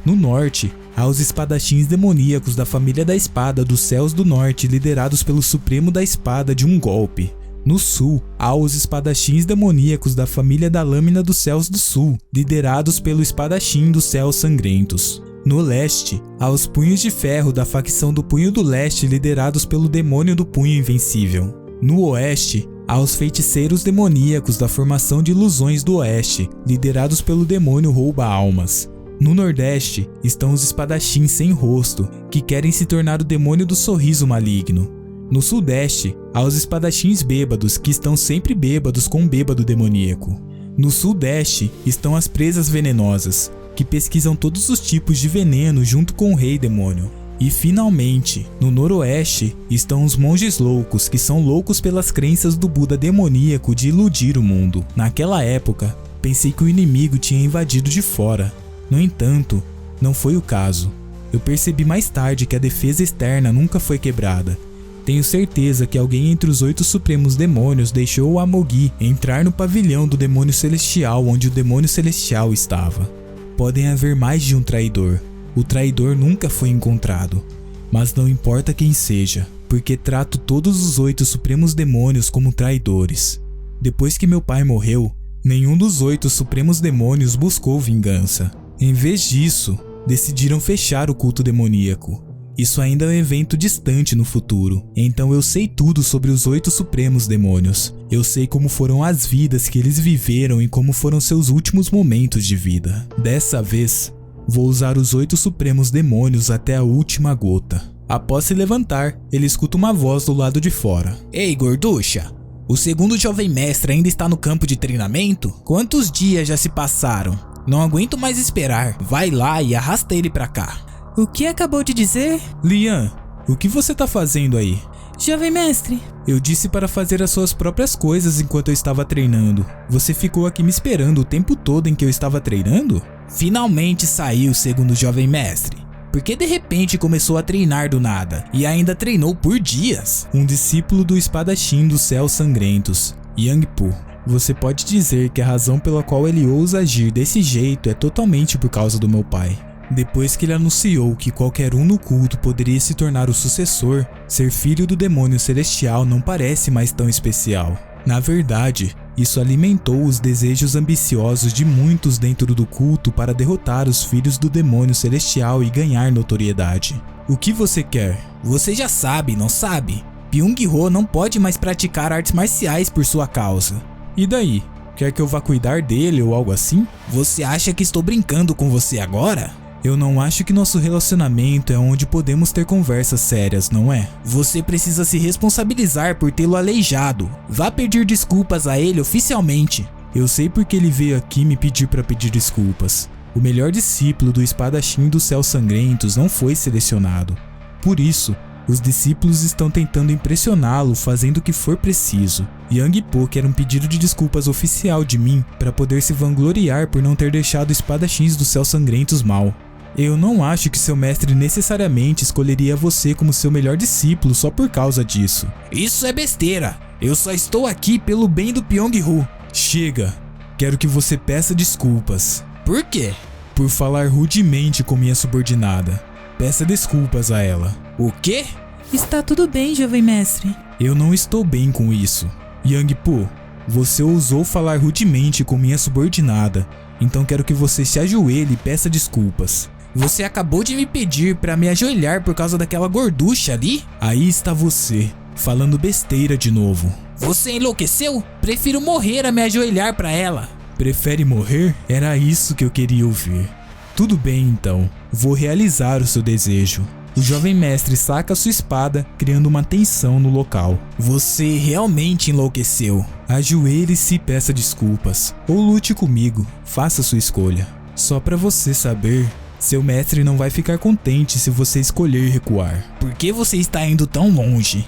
No norte, há os espadachins demoníacos da família da espada dos céus do norte liderados pelo supremo da espada de um golpe. No sul, há os espadachins demoníacos da família da lâmina dos céus do sul, liderados pelo espadachim dos céus sangrentos. No leste, há os punhos de ferro da facção do punho do leste liderados pelo demônio do punho invencível. No oeste, há os feiticeiros demoníacos da formação de ilusões do oeste, liderados pelo demônio rouba-almas. No nordeste, estão os espadachins sem rosto, que querem se tornar o demônio do sorriso maligno. No sudeste, há os espadachins bêbados que estão sempre bêbados com um bêbado demoníaco. No sudeste estão as presas venenosas, que pesquisam todos os tipos de veneno junto com o rei demônio. E finalmente, no noroeste estão os monges loucos, que são loucos pelas crenças do Buda demoníaco de iludir o mundo. Naquela época, pensei que o inimigo tinha invadido de fora. No entanto, não foi o caso. Eu percebi mais tarde que a defesa externa nunca foi quebrada. Tenho certeza que alguém entre os 8 supremos demônios deixou o Amogi entrar no pavilhão do demônio celestial onde o demônio celestial estava. Podem haver mais de um traidor. O traidor nunca foi encontrado. Mas não importa quem seja, porque trato todos os 8 supremos demônios como traidores. Depois que meu pai morreu, nenhum dos 8 supremos demônios buscou vingança. Em vez disso, decidiram fechar o culto demoníaco. Isso ainda é um evento distante no futuro, então eu sei tudo sobre os 8 supremos demônios. Eu sei como foram as vidas que eles viveram e como foram seus últimos momentos de vida. Dessa vez, vou usar os 8 supremos demônios até a última gota. Após se levantar, ele escuta uma voz do lado de fora. Ei, gorducha! O segundo jovem mestre ainda está no campo de treinamento? Quantos dias já se passaram? Não aguento mais esperar. Vai lá e arrasta ele pra cá. O que acabou de dizer? Lian, o que você tá fazendo aí? Jovem mestre. Eu disse para fazer as suas próprias coisas enquanto eu estava treinando. Você ficou aqui me esperando o tempo todo em que eu estava treinando? Finalmente saiu, segundo o jovem mestre. Porque de repente começou a treinar do nada, e ainda treinou por dias. Um discípulo do espadachim dos céus sangrentos, Yangpu. Você pode dizer que a razão pela qual ele ousa agir desse jeito é totalmente por causa do meu pai. Depois que ele anunciou que qualquer um no culto poderia se tornar o sucessor, ser filho do demônio celestial não parece mais tão especial. Na verdade, isso alimentou os desejos ambiciosos de muitos dentro do culto para derrotar os filhos do demônio celestial e ganhar notoriedade. O que você quer? Você já sabe, não sabe? Byung-ho não pode mais praticar artes marciais por sua causa. E daí? Quer que eu vá cuidar dele ou algo assim? Você acha que estou brincando com você agora? Eu não acho que nosso relacionamento é onde podemos ter conversas sérias, não é? Você precisa se responsabilizar por tê-lo aleijado. Vá pedir desculpas a ele oficialmente. Eu sei porque ele veio aqui me pedir para pedir desculpas. O melhor discípulo do espadachim dos céus sangrentos não foi selecionado. Por isso, os discípulos estão tentando impressioná-lo fazendo o que for preciso. Yangpu quer um pedido de desculpas oficial de mim para poder se vangloriar por não ter deixado espadachins dos céus sangrentos mal. Eu não acho que seu mestre necessariamente escolheria você como seu melhor discípulo só por causa disso. Isso é besteira. Eu só estou aqui pelo bem do Byung-ho. Chega. Quero que você peça desculpas. Por quê? Por falar rudemente com minha subordinada. Peça desculpas a ela. O quê? Está tudo bem, jovem mestre. Eu não estou bem com isso. Yangpu, você ousou falar rudemente com minha subordinada, então quero que você se ajoelhe e peça desculpas. Você acabou de me pedir para me ajoelhar por causa daquela gorducha ali? Aí está você, falando besteira de novo. Você enlouqueceu? Prefiro morrer a me ajoelhar para ela. Prefere morrer? Era isso que eu queria ouvir. Tudo bem então, vou realizar o seu desejo. O jovem mestre saca sua espada, criando uma tensão no local. Você realmente enlouqueceu. Ajoelhe-se e peça desculpas, ou lute comigo, faça sua escolha. Só pra você saber, seu mestre não vai ficar contente se você escolher recuar. Por que você está indo tão longe?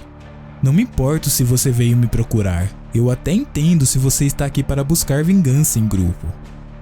Não me importo se você veio me procurar. Eu até entendo se você está aqui para buscar vingança em grupo.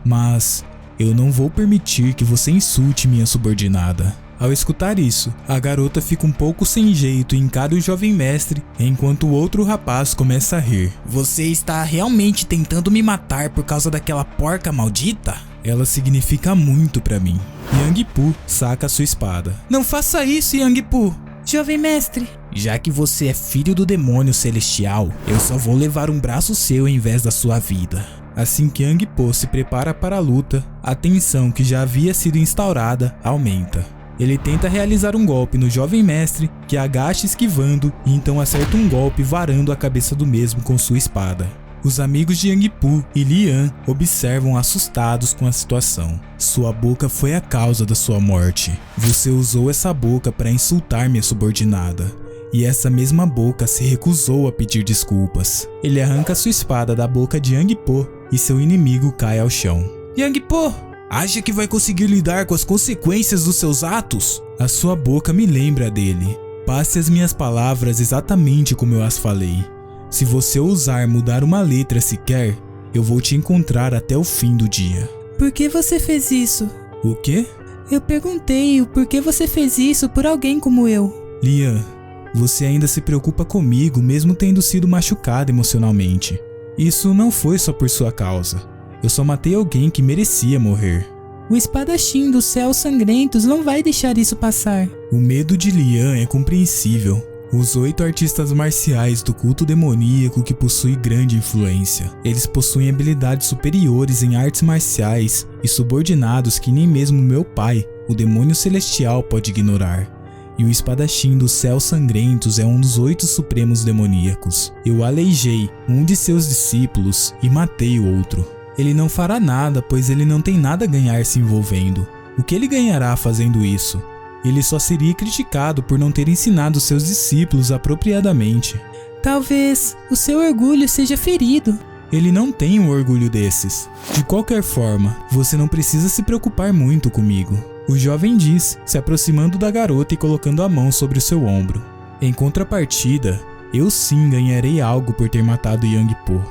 Mas eu não vou permitir que você insulte minha subordinada. Ao escutar isso, a garota fica um pouco sem jeito e encara o jovem mestre, enquanto o outro rapaz começa a rir. Você está realmente tentando me matar por causa daquela porca maldita? Ela significa muito pra mim. Yangpu saca sua espada. Não faça isso, Yangpu! Jovem mestre. Já que você é filho do demônio celestial, eu só vou levar um braço seu em vez da sua vida. Assim que Yangpu se prepara para a luta, a tensão que já havia sido instaurada aumenta. Ele tenta realizar um golpe no jovem mestre, que agacha esquivando e então acerta um golpe varando a cabeça do mesmo com sua espada. Os amigos de Yangpu e Lian observam assustados com a situação. Sua boca foi a causa da sua morte. Você usou essa boca para insultar minha subordinada. E essa mesma boca se recusou a pedir desculpas. Ele arranca sua espada da boca de Yangpu e seu inimigo cai ao chão. Yangpu! Acha que vai conseguir lidar com as consequências dos seus atos? A sua boca me lembra dele. Passe as minhas palavras exatamente como eu as falei. Se você ousar mudar uma letra sequer, eu vou te encontrar até o fim do dia. Por que você fez isso? O quê? Eu perguntei o porquê você fez isso por alguém como eu. Lian, você ainda se preocupa comigo mesmo tendo sido machucado emocionalmente. Isso não foi só por sua causa. Eu só matei alguém que merecia morrer. O espadachim dos céus sangrentos não vai deixar isso passar. O medo de Lian é compreensível. Os 8 artistas marciais do culto demoníaco que possui grande influência. Eles possuem habilidades superiores em artes marciais e subordinados que nem mesmo meu pai, o demônio celestial, pode ignorar. E o espadachim dos céus sangrentos é um dos 8 supremos demoníacos. Eu aleijei um de seus discípulos e matei o outro. Ele não fará nada, pois ele não tem nada a ganhar se envolvendo. O que ele ganhará fazendo isso? Ele só seria criticado por não ter ensinado seus discípulos apropriadamente. Talvez o seu orgulho seja ferido. Ele não tem um orgulho desses. De qualquer forma, você não precisa se preocupar muito comigo. O jovem diz, se aproximando da garota e colocando a mão sobre o seu ombro. Em contrapartida, eu sim ganharei algo por ter matado Yangpu.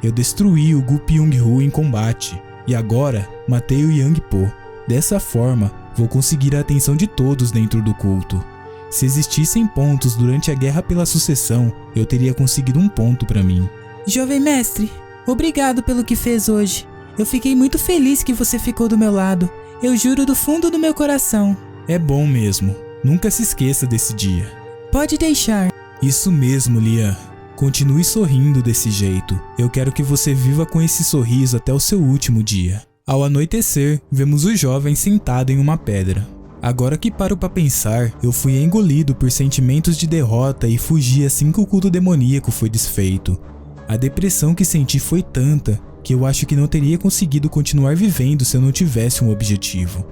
Eu destruí o Gu Byung-ho em combate. E agora, matei o Yang Po. Dessa forma, vou conseguir a atenção de todos dentro do culto. Se existissem pontos durante a guerra pela sucessão, eu teria conseguido um ponto pra mim. Jovem mestre, obrigado pelo que fez hoje. Eu fiquei muito feliz que você ficou do meu lado. Eu juro do fundo do meu coração. É bom mesmo. Nunca se esqueça desse dia. Pode deixar. Isso mesmo, Lian. Continue sorrindo desse jeito. Eu quero que você viva com esse sorriso até o seu último dia. Ao anoitecer, vemos o jovem sentado em uma pedra. Agora que paro pra pensar, eu fui engolido por sentimentos de derrota e fugi assim que o culto demoníaco foi desfeito. A depressão que senti foi tanta que eu acho que não teria conseguido continuar vivendo se eu não tivesse um objetivo.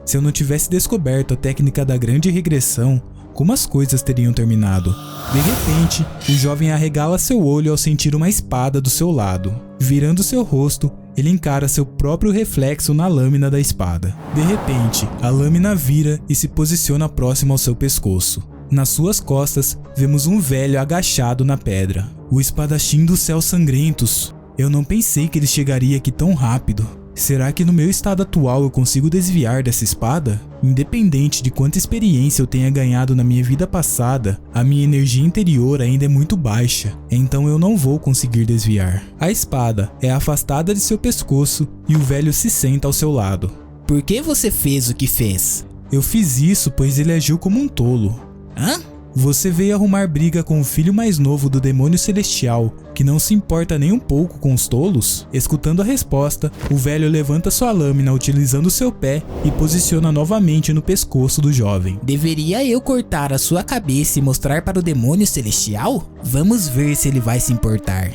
Se eu não tivesse descoberto a técnica da grande regressão, como as coisas teriam terminado? De repente, o jovem arregala seu olho ao sentir uma espada do seu lado. Virando seu rosto, ele encara seu próprio reflexo na lâmina da espada. De repente, a lâmina vira e se posiciona próximo ao seu pescoço. Nas suas costas, vemos um velho agachado na pedra. O espadachim dos céus sangrentos. Eu não pensei que ele chegaria aqui tão rápido. Será que no meu estado atual eu consigo desviar dessa espada? Independente de quanta experiência eu tenha ganhado na minha vida passada, a minha energia interior ainda é muito baixa, então eu não vou conseguir desviar. A espada é afastada de seu pescoço e o velho se senta ao seu lado. Por que você fez o que fez? Eu fiz isso pois ele agiu como um tolo. Hã? Você veio arrumar briga com o filho mais novo do demônio celestial, que não se importa nem um pouco com os tolos? Escutando a resposta, o velho levanta sua lâmina utilizando seu pé e posiciona novamente no pescoço do jovem. Deveria eu cortar a sua cabeça e mostrar para o demônio celestial? Vamos ver se ele vai se importar.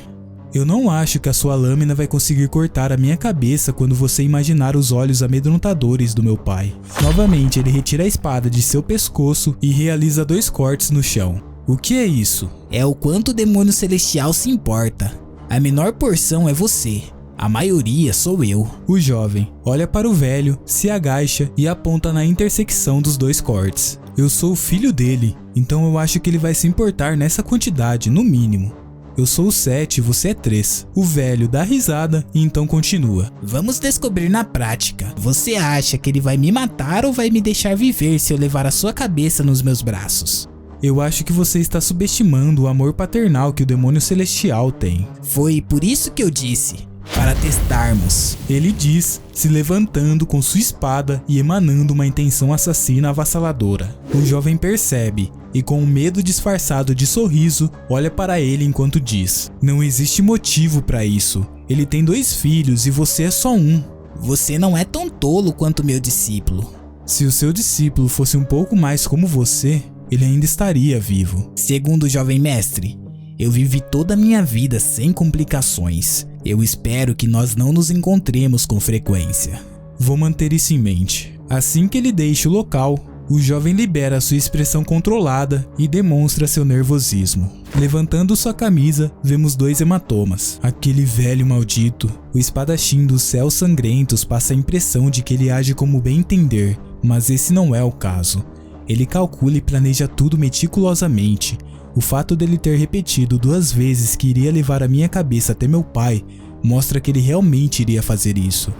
Eu não acho que a sua lâmina vai conseguir cortar a minha cabeça quando você imaginar os olhos amedrontadores do meu pai. Novamente, ele retira a espada de seu pescoço e realiza 2 cortes no chão. O que é isso? É o quanto o demônio celestial se importa. A menor porção é você. A maioria sou eu. O jovem olha para o velho, se agacha e aponta na intersecção dos 2 cortes. Eu sou o filho dele, então eu acho que ele vai se importar nessa quantidade, no mínimo. Eu sou o 7 e você é 3. O velho dá risada e então continua. Vamos descobrir na prática. Você acha que ele vai me matar ou vai me deixar viver se eu levar a sua cabeça nos meus braços? Eu acho que você está subestimando o amor paternal que o demônio celestial tem. Foi por isso que eu disse. Para testarmos. Ele diz, se levantando com sua espada e emanando uma intenção assassina avassaladora. O jovem percebe e, com um medo disfarçado de sorriso, olha para ele enquanto diz: não existe motivo para isso. Ele tem 2 filhos e você é só um. Você não é tão tolo quanto meu discípulo. Se o seu discípulo fosse um pouco mais como você, ele ainda estaria vivo. Segundo o jovem mestre, eu vivi toda a minha vida sem complicações. Eu espero que nós não nos encontremos com frequência. Vou manter isso em mente. Assim que ele deixa o local, o jovem libera sua expressão controlada e demonstra seu nervosismo. Levantando sua camisa, vemos 2 hematomas. Aquele velho maldito. O espadachim dos céus sangrentos passa a impressão de que ele age como bem entender, mas esse não é o caso. Ele calcula e planeja tudo meticulosamente. O fato dele ter repetido 2 vezes que iria levar a minha cabeça até meu pai mostra que ele realmente iria fazer isso.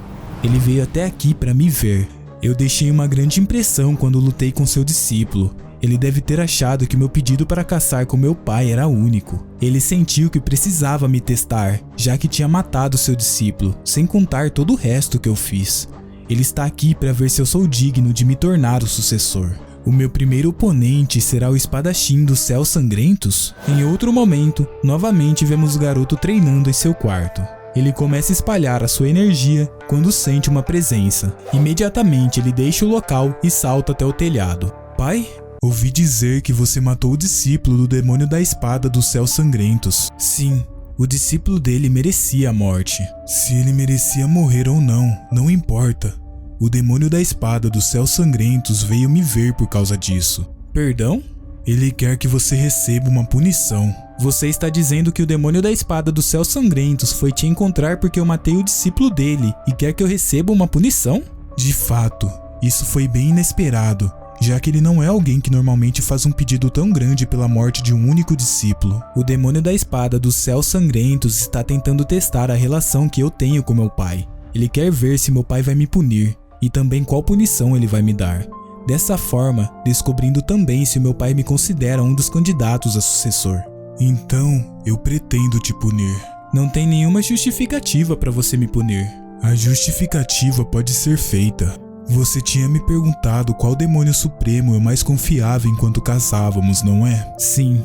Ele veio até aqui para me ver. Eu deixei uma grande impressão quando lutei com seu discípulo. Ele deve ter achado que meu pedido para caçar com meu pai era único. Ele sentiu que precisava me testar, já que tinha matado seu discípulo, sem contar todo o resto que eu fiz. Ele está aqui para ver se eu sou digno de me tornar o sucessor. O meu primeiro oponente será o espadachim dos céus sangrentos? Em outro momento, novamente vemos o garoto treinando em seu quarto. Ele começa a espalhar a sua energia quando sente uma presença. Imediatamente ele deixa o local e salta até o telhado. Pai? Ouvi dizer que você matou o discípulo do demônio da espada dos céus sangrentos. Sim, o discípulo dele merecia a morte. Se ele merecia morrer ou não, não importa. O demônio da espada dos céus sangrentos veio me ver por causa disso. Perdão? Ele quer que você receba uma punição. Você está dizendo que o demônio da espada dos céus sangrentos foi te encontrar porque eu matei o discípulo dele e quer que eu receba uma punição? De fato, isso foi bem inesperado, já que ele não é alguém que normalmente faz um pedido tão grande pela morte de um único discípulo. O demônio da espada dos céus sangrentos está tentando testar a relação que eu tenho com meu pai. Ele quer ver se meu pai vai me punir e também qual punição ele vai me dar. Dessa forma, descobrindo também se meu pai me considera um dos candidatos a sucessor. Então, eu pretendo te punir. Não tem nenhuma justificativa para você me punir. A justificativa pode ser feita. Você tinha me perguntado qual demônio supremo eu mais confiava enquanto casávamos, não é? Sim.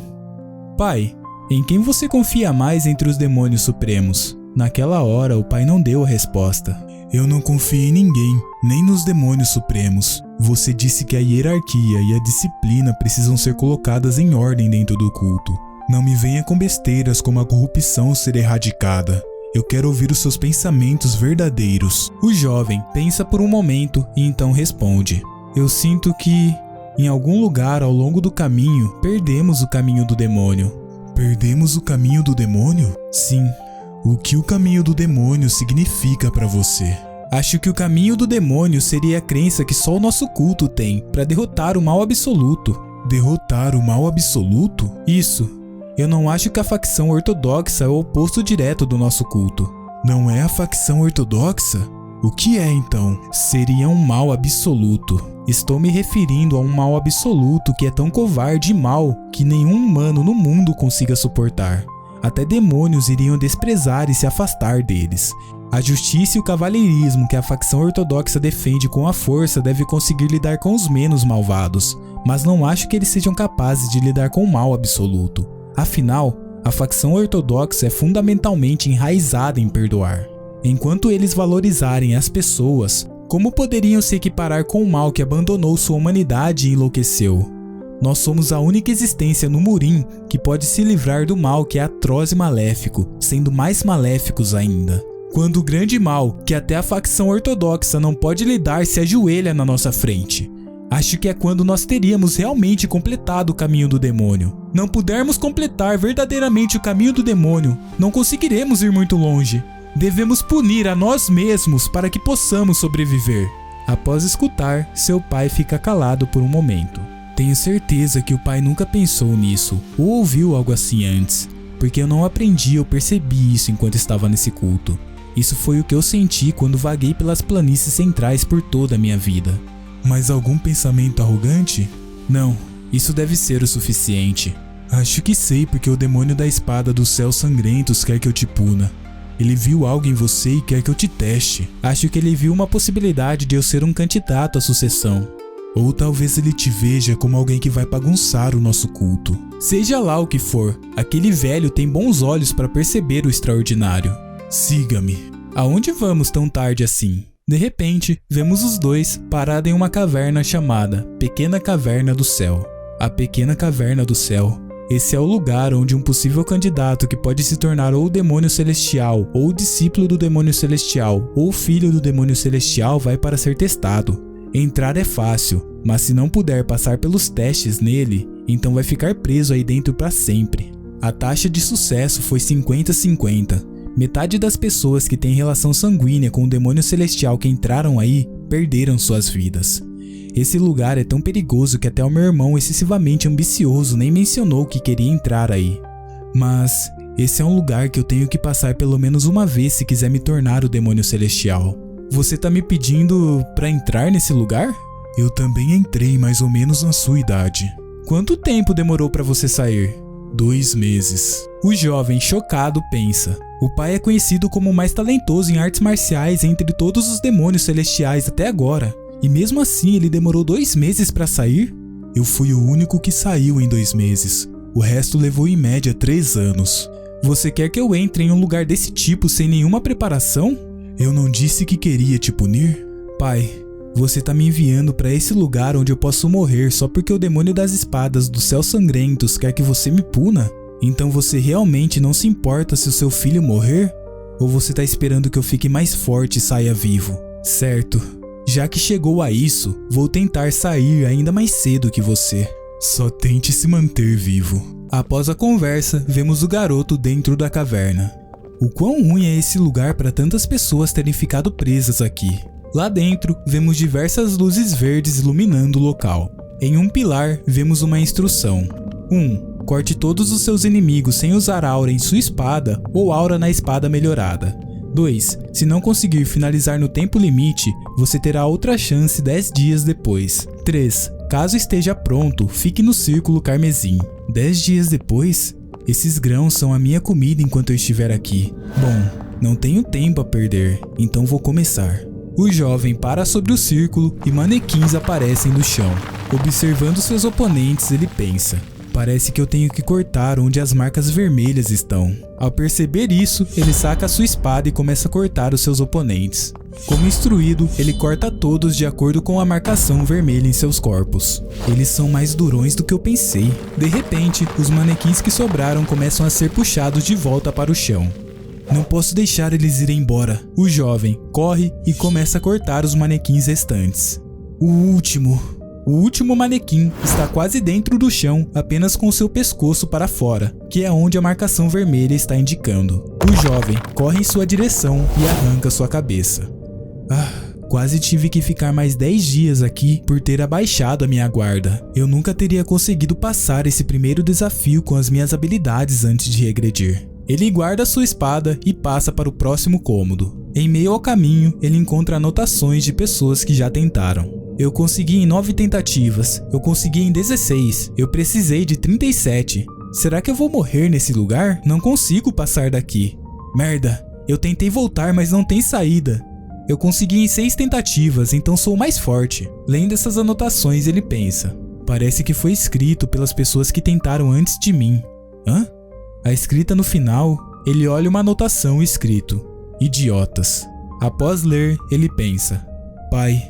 Pai, em quem você confia mais entre os demônios supremos? Naquela hora, o pai não deu a resposta. Eu não confio em ninguém, nem nos demônios supremos. Você disse que a hierarquia e a disciplina precisam ser colocadas em ordem dentro do culto. Não me venha com besteiras como a corrupção ser erradicada. Eu quero ouvir os seus pensamentos verdadeiros. O jovem pensa por um momento e então responde: eu sinto que, em algum lugar ao longo do caminho, perdemos o caminho do demônio. Perdemos o caminho do demônio? Sim. O que o caminho do demônio significa para você? Acho que o caminho do demônio seria a crença que só o nosso culto tem para derrotar o mal absoluto. Derrotar o mal absoluto? Isso. Eu não acho que a facção ortodoxa é o oposto direto do nosso culto. Não é a facção ortodoxa? O que é então? Seria um mal absoluto. Estou me referindo a um mal absoluto que é tão covarde e mau que nenhum humano no mundo consiga suportar. Até demônios iriam desprezar e se afastar deles. A justiça e o cavalheirismo que a facção ortodoxa defende com a força deve conseguir lidar com os menos malvados, mas não acho que eles sejam capazes de lidar com o mal absoluto. Afinal, a facção ortodoxa é fundamentalmente enraizada em perdoar. Enquanto eles valorizarem as pessoas, como poderiam se equiparar com o mal que abandonou sua humanidade e enlouqueceu? Nós somos a única existência no Murim que pode se livrar do mal que é atroz e maléfico, sendo mais maléficos ainda. Quando o grande mal, que até a facção ortodoxa não pode lidar, se ajoelha na nossa frente. Acho que é quando nós teríamos realmente completado o caminho do demônio. Não pudermos completar verdadeiramente o caminho do demônio, não conseguiremos ir muito longe. Devemos punir a nós mesmos para que possamos sobreviver. Após escutar, seu pai fica calado por um momento. Tenho certeza que o pai nunca pensou nisso, ou ouviu algo assim antes, porque eu não aprendi ou percebi isso enquanto estava nesse culto. Isso foi o que eu senti quando vaguei pelas planícies centrais por toda a minha vida. Mas algum pensamento arrogante? Não, isso deve ser o suficiente. Acho que sei porque o demônio da espada dos céus sangrentos quer que eu te puna. Ele viu algo em você e quer que eu te teste. Acho que ele viu uma possibilidade de eu ser um candidato à sucessão. Ou talvez ele te veja como alguém que vai bagunçar o nosso culto. Seja lá o que for, aquele velho tem bons olhos para perceber o extraordinário. Siga-me. Aonde vamos tão tarde assim? De repente, vemos os dois parados em uma caverna chamada Pequena Caverna do Céu. A Pequena Caverna do Céu. Esse é o lugar onde um possível candidato que pode se tornar ou o demônio celestial, ou o discípulo do demônio celestial, ou o filho do demônio celestial vai para ser testado. Entrar é fácil, mas se não puder passar pelos testes nele, então vai ficar preso aí dentro para sempre. A taxa de sucesso foi 50-50. Metade das pessoas que têm relação sanguínea com o demônio celestial que entraram aí, perderam suas vidas. Esse lugar é tão perigoso que até o meu irmão, excessivamente ambicioso, nem mencionou que queria entrar aí. Mas esse é um lugar que eu tenho que passar pelo menos uma vez se quiser me tornar o demônio celestial. Você tá me pedindo pra entrar nesse lugar? Eu também entrei mais ou menos na sua idade. Quanto tempo demorou pra você sair? 2 meses. O jovem, chocado, pensa. O pai é conhecido como o mais talentoso em artes marciais entre todos os demônios celestiais até agora. E mesmo assim ele demorou 2 meses pra sair? Eu fui o único que saiu em 2 meses. O resto levou em média 3 anos. Você quer que eu entre em um lugar desse tipo sem nenhuma preparação? Eu não disse que queria te punir? Pai, você tá me enviando pra esse lugar onde eu posso morrer só porque o demônio das espadas dos céus sangrentos quer que você me puna? Então você realmente não se importa se o seu filho morrer? Ou você tá esperando que eu fique mais forte e saia vivo? Certo. Já que chegou a isso, vou tentar sair ainda mais cedo que você. Só tente se manter vivo. Após a conversa, vemos o garoto dentro da caverna. O quão ruim é esse lugar para tantas pessoas terem ficado presas aqui. Lá dentro, vemos diversas luzes verdes iluminando o local. Em um pilar, vemos uma instrução. 1. Corte todos os seus inimigos sem usar aura em sua espada ou aura na espada melhorada. 2. Se não conseguir finalizar no tempo limite, você terá outra chance 10 dias depois. 3. Caso esteja pronto, fique no círculo carmesim. 10 dias depois? Esses grãos são a minha comida enquanto eu estiver aqui. Bom, não tenho tempo a perder, então vou começar. O jovem para sobre o círculo e manequins aparecem no chão. Observando seus oponentes, ele pensa: parece que eu tenho que cortar onde as marcas vermelhas estão. Ao perceber isso, ele saca sua espada e começa a cortar os seus oponentes. Como instruído, ele corta todos de acordo com a marcação vermelha em seus corpos. Eles são mais durões do que eu pensei. De repente, os manequins que sobraram começam a ser puxados de volta para o chão. Não posso deixar eles irem embora. O jovem corre e começa a cortar os manequins restantes. O último manequim está quase dentro do chão, apenas com seu pescoço para fora, que é onde a marcação vermelha está indicando. O jovem corre em sua direção e arranca sua cabeça. Quase tive que ficar mais 10 dias aqui por ter abaixado a minha guarda. Eu nunca teria conseguido passar esse primeiro desafio com as minhas habilidades antes de regredir. Ele guarda sua espada e passa para o próximo cômodo. Em meio ao caminho, ele encontra anotações de pessoas que já tentaram. Eu consegui em 9 tentativas, eu consegui em 16, eu precisei de 37. Será que eu vou morrer nesse lugar? Não consigo passar daqui. Merda, eu tentei voltar, mas não tem saída. Eu consegui em 6 tentativas, então sou mais forte. Lendo essas anotações, ele pensa: parece que foi escrito pelas pessoas que tentaram antes de mim. A escrita no final, ele olha uma anotação escrito: idiotas. Após ler, ele pensa: pai,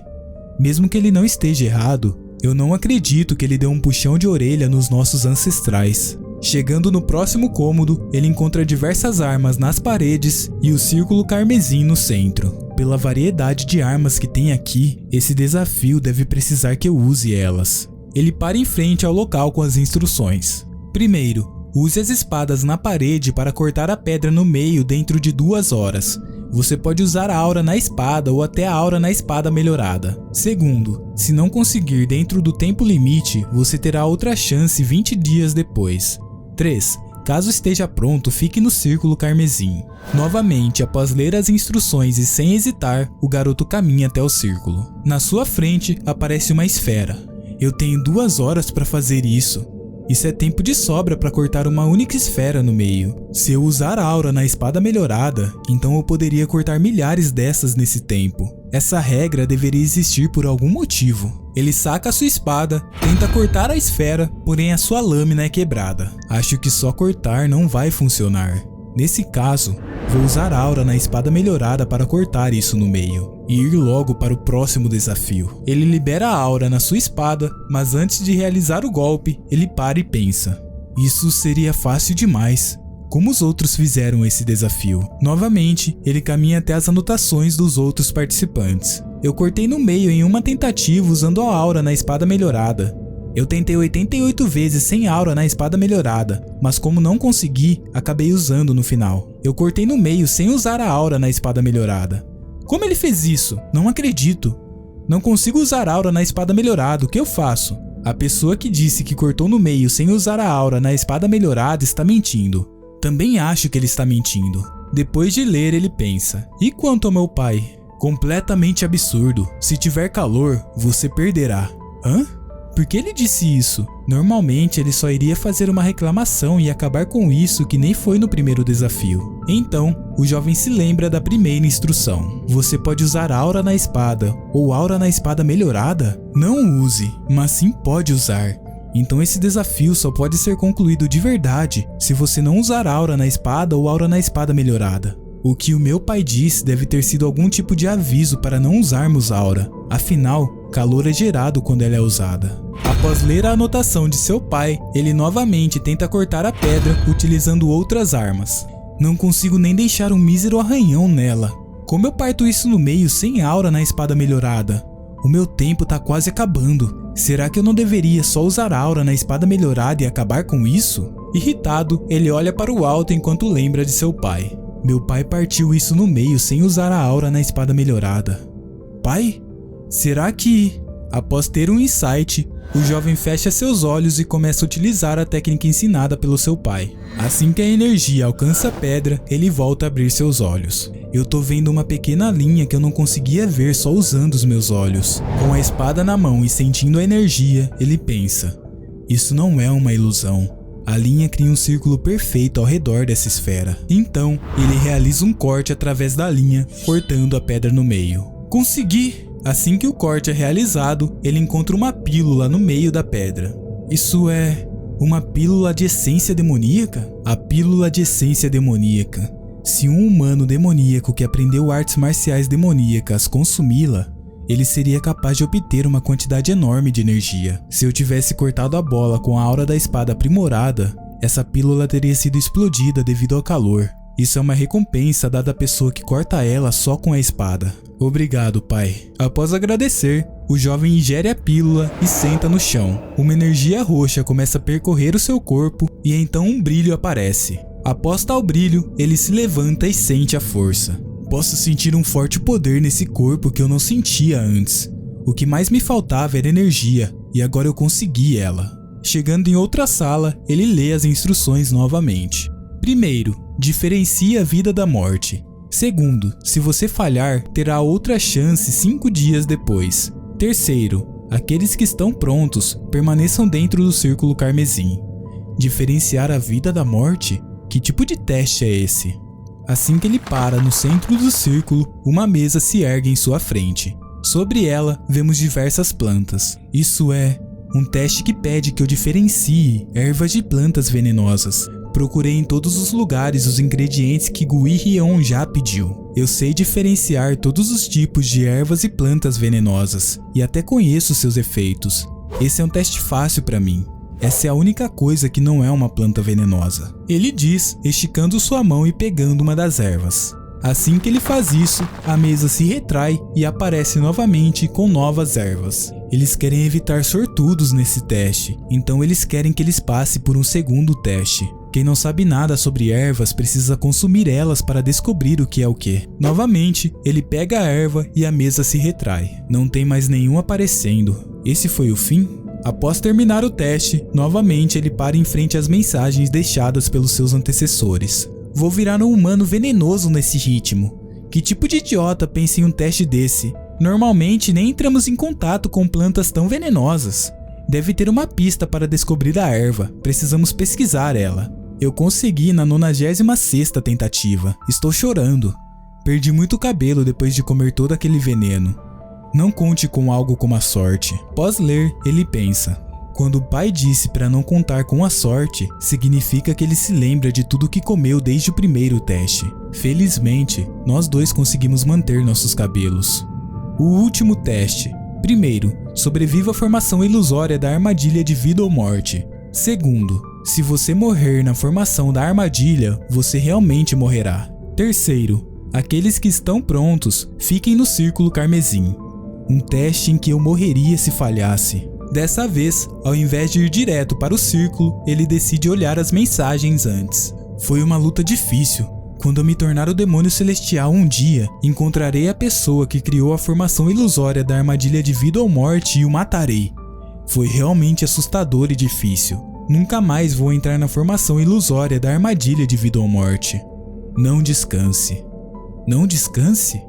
mesmo que ele não esteja errado, eu não acredito que ele deu um puxão de orelha nos nossos ancestrais. Chegando no próximo cômodo, ele encontra diversas armas nas paredes e o círculo carmesim no centro. Pela variedade de armas que tem aqui, esse desafio deve precisar que eu use elas. Ele para em frente ao local com as instruções. Primeiro, use as espadas na parede para cortar a pedra no meio dentro de 2 horas. Você pode usar a aura na espada ou até a aura na espada melhorada. Segundo, se não conseguir dentro do tempo limite, você terá outra chance 20 dias depois. 3. Caso esteja pronto, fique no círculo carmesim. Novamente, após ler as instruções e sem hesitar, o garoto caminha até o círculo. Na sua frente, aparece uma esfera. Eu tenho 2 horas para fazer isso. Isso é tempo de sobra para cortar uma única esfera no meio. Se eu usar a aura na espada melhorada, então eu poderia cortar milhares dessas nesse tempo. Essa regra deveria existir por algum motivo. Ele saca a sua espada, tenta cortar a esfera, porém a sua lâmina é quebrada. Acho que só cortar não vai funcionar. Nesse caso, vou usar a aura na espada melhorada para cortar isso no meio e ir logo para o próximo desafio. Ele libera a aura na sua espada, mas antes de realizar o golpe, ele para e pensa: isso seria fácil demais. Como os outros fizeram esse desafio? Novamente, ele caminha até as anotações dos outros participantes. Eu cortei no meio em uma tentativa usando a aura na espada melhorada. Eu tentei 88 vezes sem aura na espada melhorada, mas como não consegui, acabei usando no final. Eu cortei no meio sem usar a aura na espada melhorada. Como ele fez isso? Não acredito. Não consigo usar aura na espada melhorada, o que eu faço? A pessoa que disse que cortou no meio sem usar a aura na espada melhorada está mentindo. Também acho que ele está mentindo. Depois de ler, ele pensa: e quanto ao meu pai? Completamente absurdo. Se tiver calor, você perderá. Por que ele disse isso? Normalmente ele só iria fazer uma reclamação e acabar com isso que nem foi no primeiro desafio. Então, o jovem se lembra da primeira instrução. Você pode usar aura na espada ou aura na espada melhorada? Não use, mas sim pode usar. Então esse desafio só pode ser concluído de verdade se você não usar aura na espada ou aura na espada melhorada. O que o meu pai disse deve ter sido algum tipo de aviso para não usarmos aura. Afinal, calor é gerado quando ela é usada. Após ler a anotação de seu pai, ele novamente tenta cortar a pedra utilizando outras armas. Não consigo nem deixar um mísero arranhão nela. Como eu parto isso no meio sem aura na espada melhorada? O meu tempo tá quase acabando. Será que eu não deveria só usar aura na espada melhorada e acabar com isso? Irritado, ele olha para o alto enquanto lembra de seu pai. Meu pai partiu isso no meio sem usar a aura na espada melhorada. Pai? Será que... Após ter um insight, O jovem fecha seus olhos e começa a utilizar a técnica ensinada pelo seu pai. Assim que a energia alcança a pedra, ele volta a abrir seus olhos. Eu tô vendo uma pequena linha que eu não conseguia ver só usando os meus olhos. Com a espada na mão e sentindo a energia, ele pensa: isso não é uma ilusão. A linha cria um círculo perfeito ao redor dessa esfera. Então, ele realiza um corte através da linha, cortando a pedra no meio. Consegui! Assim que o corte é realizado, ele encontra uma pílula no meio da pedra. Isso é uma pílula de essência demoníaca? A pílula de essência demoníaca. Se um humano demoníaco que aprendeu artes marciais demoníacas consumi-la, ele seria capaz de obter uma quantidade enorme de energia. Se eu tivesse cortado a bola com a aura da espada aprimorada, essa pílula teria sido explodida devido ao calor. Isso é uma recompensa dada à pessoa que corta ela só com a espada. Obrigado, pai. Após agradecer, o jovem ingere a pílula e senta no chão. Uma energia roxa começa a percorrer o seu corpo e então um brilho aparece. Após tal brilho, ele se levanta e sente a força. Posso sentir um forte poder nesse corpo que eu não sentia antes. O que mais me faltava era energia, e agora eu consegui ela. Chegando em outra sala, ele lê as instruções novamente. Primeiro, diferencie a vida da morte. Segundo, se você falhar, terá outra chance 5 dias depois. Terceiro, aqueles que estão prontos, permaneçam dentro do círculo carmesim. Diferenciar a vida da morte? Que tipo de teste é esse? Assim que ele para no centro do círculo, uma mesa se ergue em sua frente. Sobre ela, vemos diversas plantas. Isso é um teste que pede que eu diferencie ervas de plantas venenosas. Procurei em todos os lugares os ingredientes que Gui Rion já pediu. Eu sei diferenciar todos os tipos de ervas e plantas venenosas, e até conheço seus efeitos. Esse é um teste fácil para mim. Essa é a única coisa que não é uma planta venenosa. Ele diz, esticando sua mão e pegando uma das ervas. Assim que ele faz isso, a mesa se retrai e aparece novamente com novas ervas. Eles querem evitar sortudos nesse teste, então eles querem que eles passem por um segundo teste. Quem não sabe nada sobre ervas precisa consumir elas para descobrir o que é o que. Novamente, ele pega a erva e a mesa se retrai. Não tem mais nenhum aparecendo. Esse foi o fim? Após terminar o teste, novamente ele para em frente às mensagens deixadas pelos seus antecessores. Vou virar um humano venenoso nesse ritmo. Que tipo de idiota pensa em um teste desse? Normalmente nem entramos em contato com plantas tão venenosas. Deve ter uma pista para descobrir a erva, precisamos pesquisar ela. Eu consegui na 96ª tentativa, estou chorando. Perdi muito cabelo depois de comer todo aquele veneno. Não conte com algo como a sorte. Após ler, ele pensa. Quando o pai disse para não contar com a sorte, significa que ele se lembra de tudo que comeu desde o primeiro teste. Felizmente, nós dois conseguimos manter nossos cabelos. O último teste. Primeiro, sobreviva à formação ilusória da armadilha de vida ou morte. Segundo, se você morrer na formação da armadilha, você realmente morrerá. Terceiro, aqueles que estão prontos, fiquem no círculo carmesim. Um teste em que eu morreria se falhasse. Dessa vez, ao invés de ir direto para o círculo, ele decide olhar as mensagens antes. Foi uma luta difícil. Quando eu me tornar o demônio celestial um dia, encontrarei a pessoa que criou a formação ilusória da armadilha de vida ou morte e o matarei. Foi realmente assustador e difícil. Nunca mais vou entrar na formação ilusória da armadilha de vida ou morte. Não descanse. Não descanse?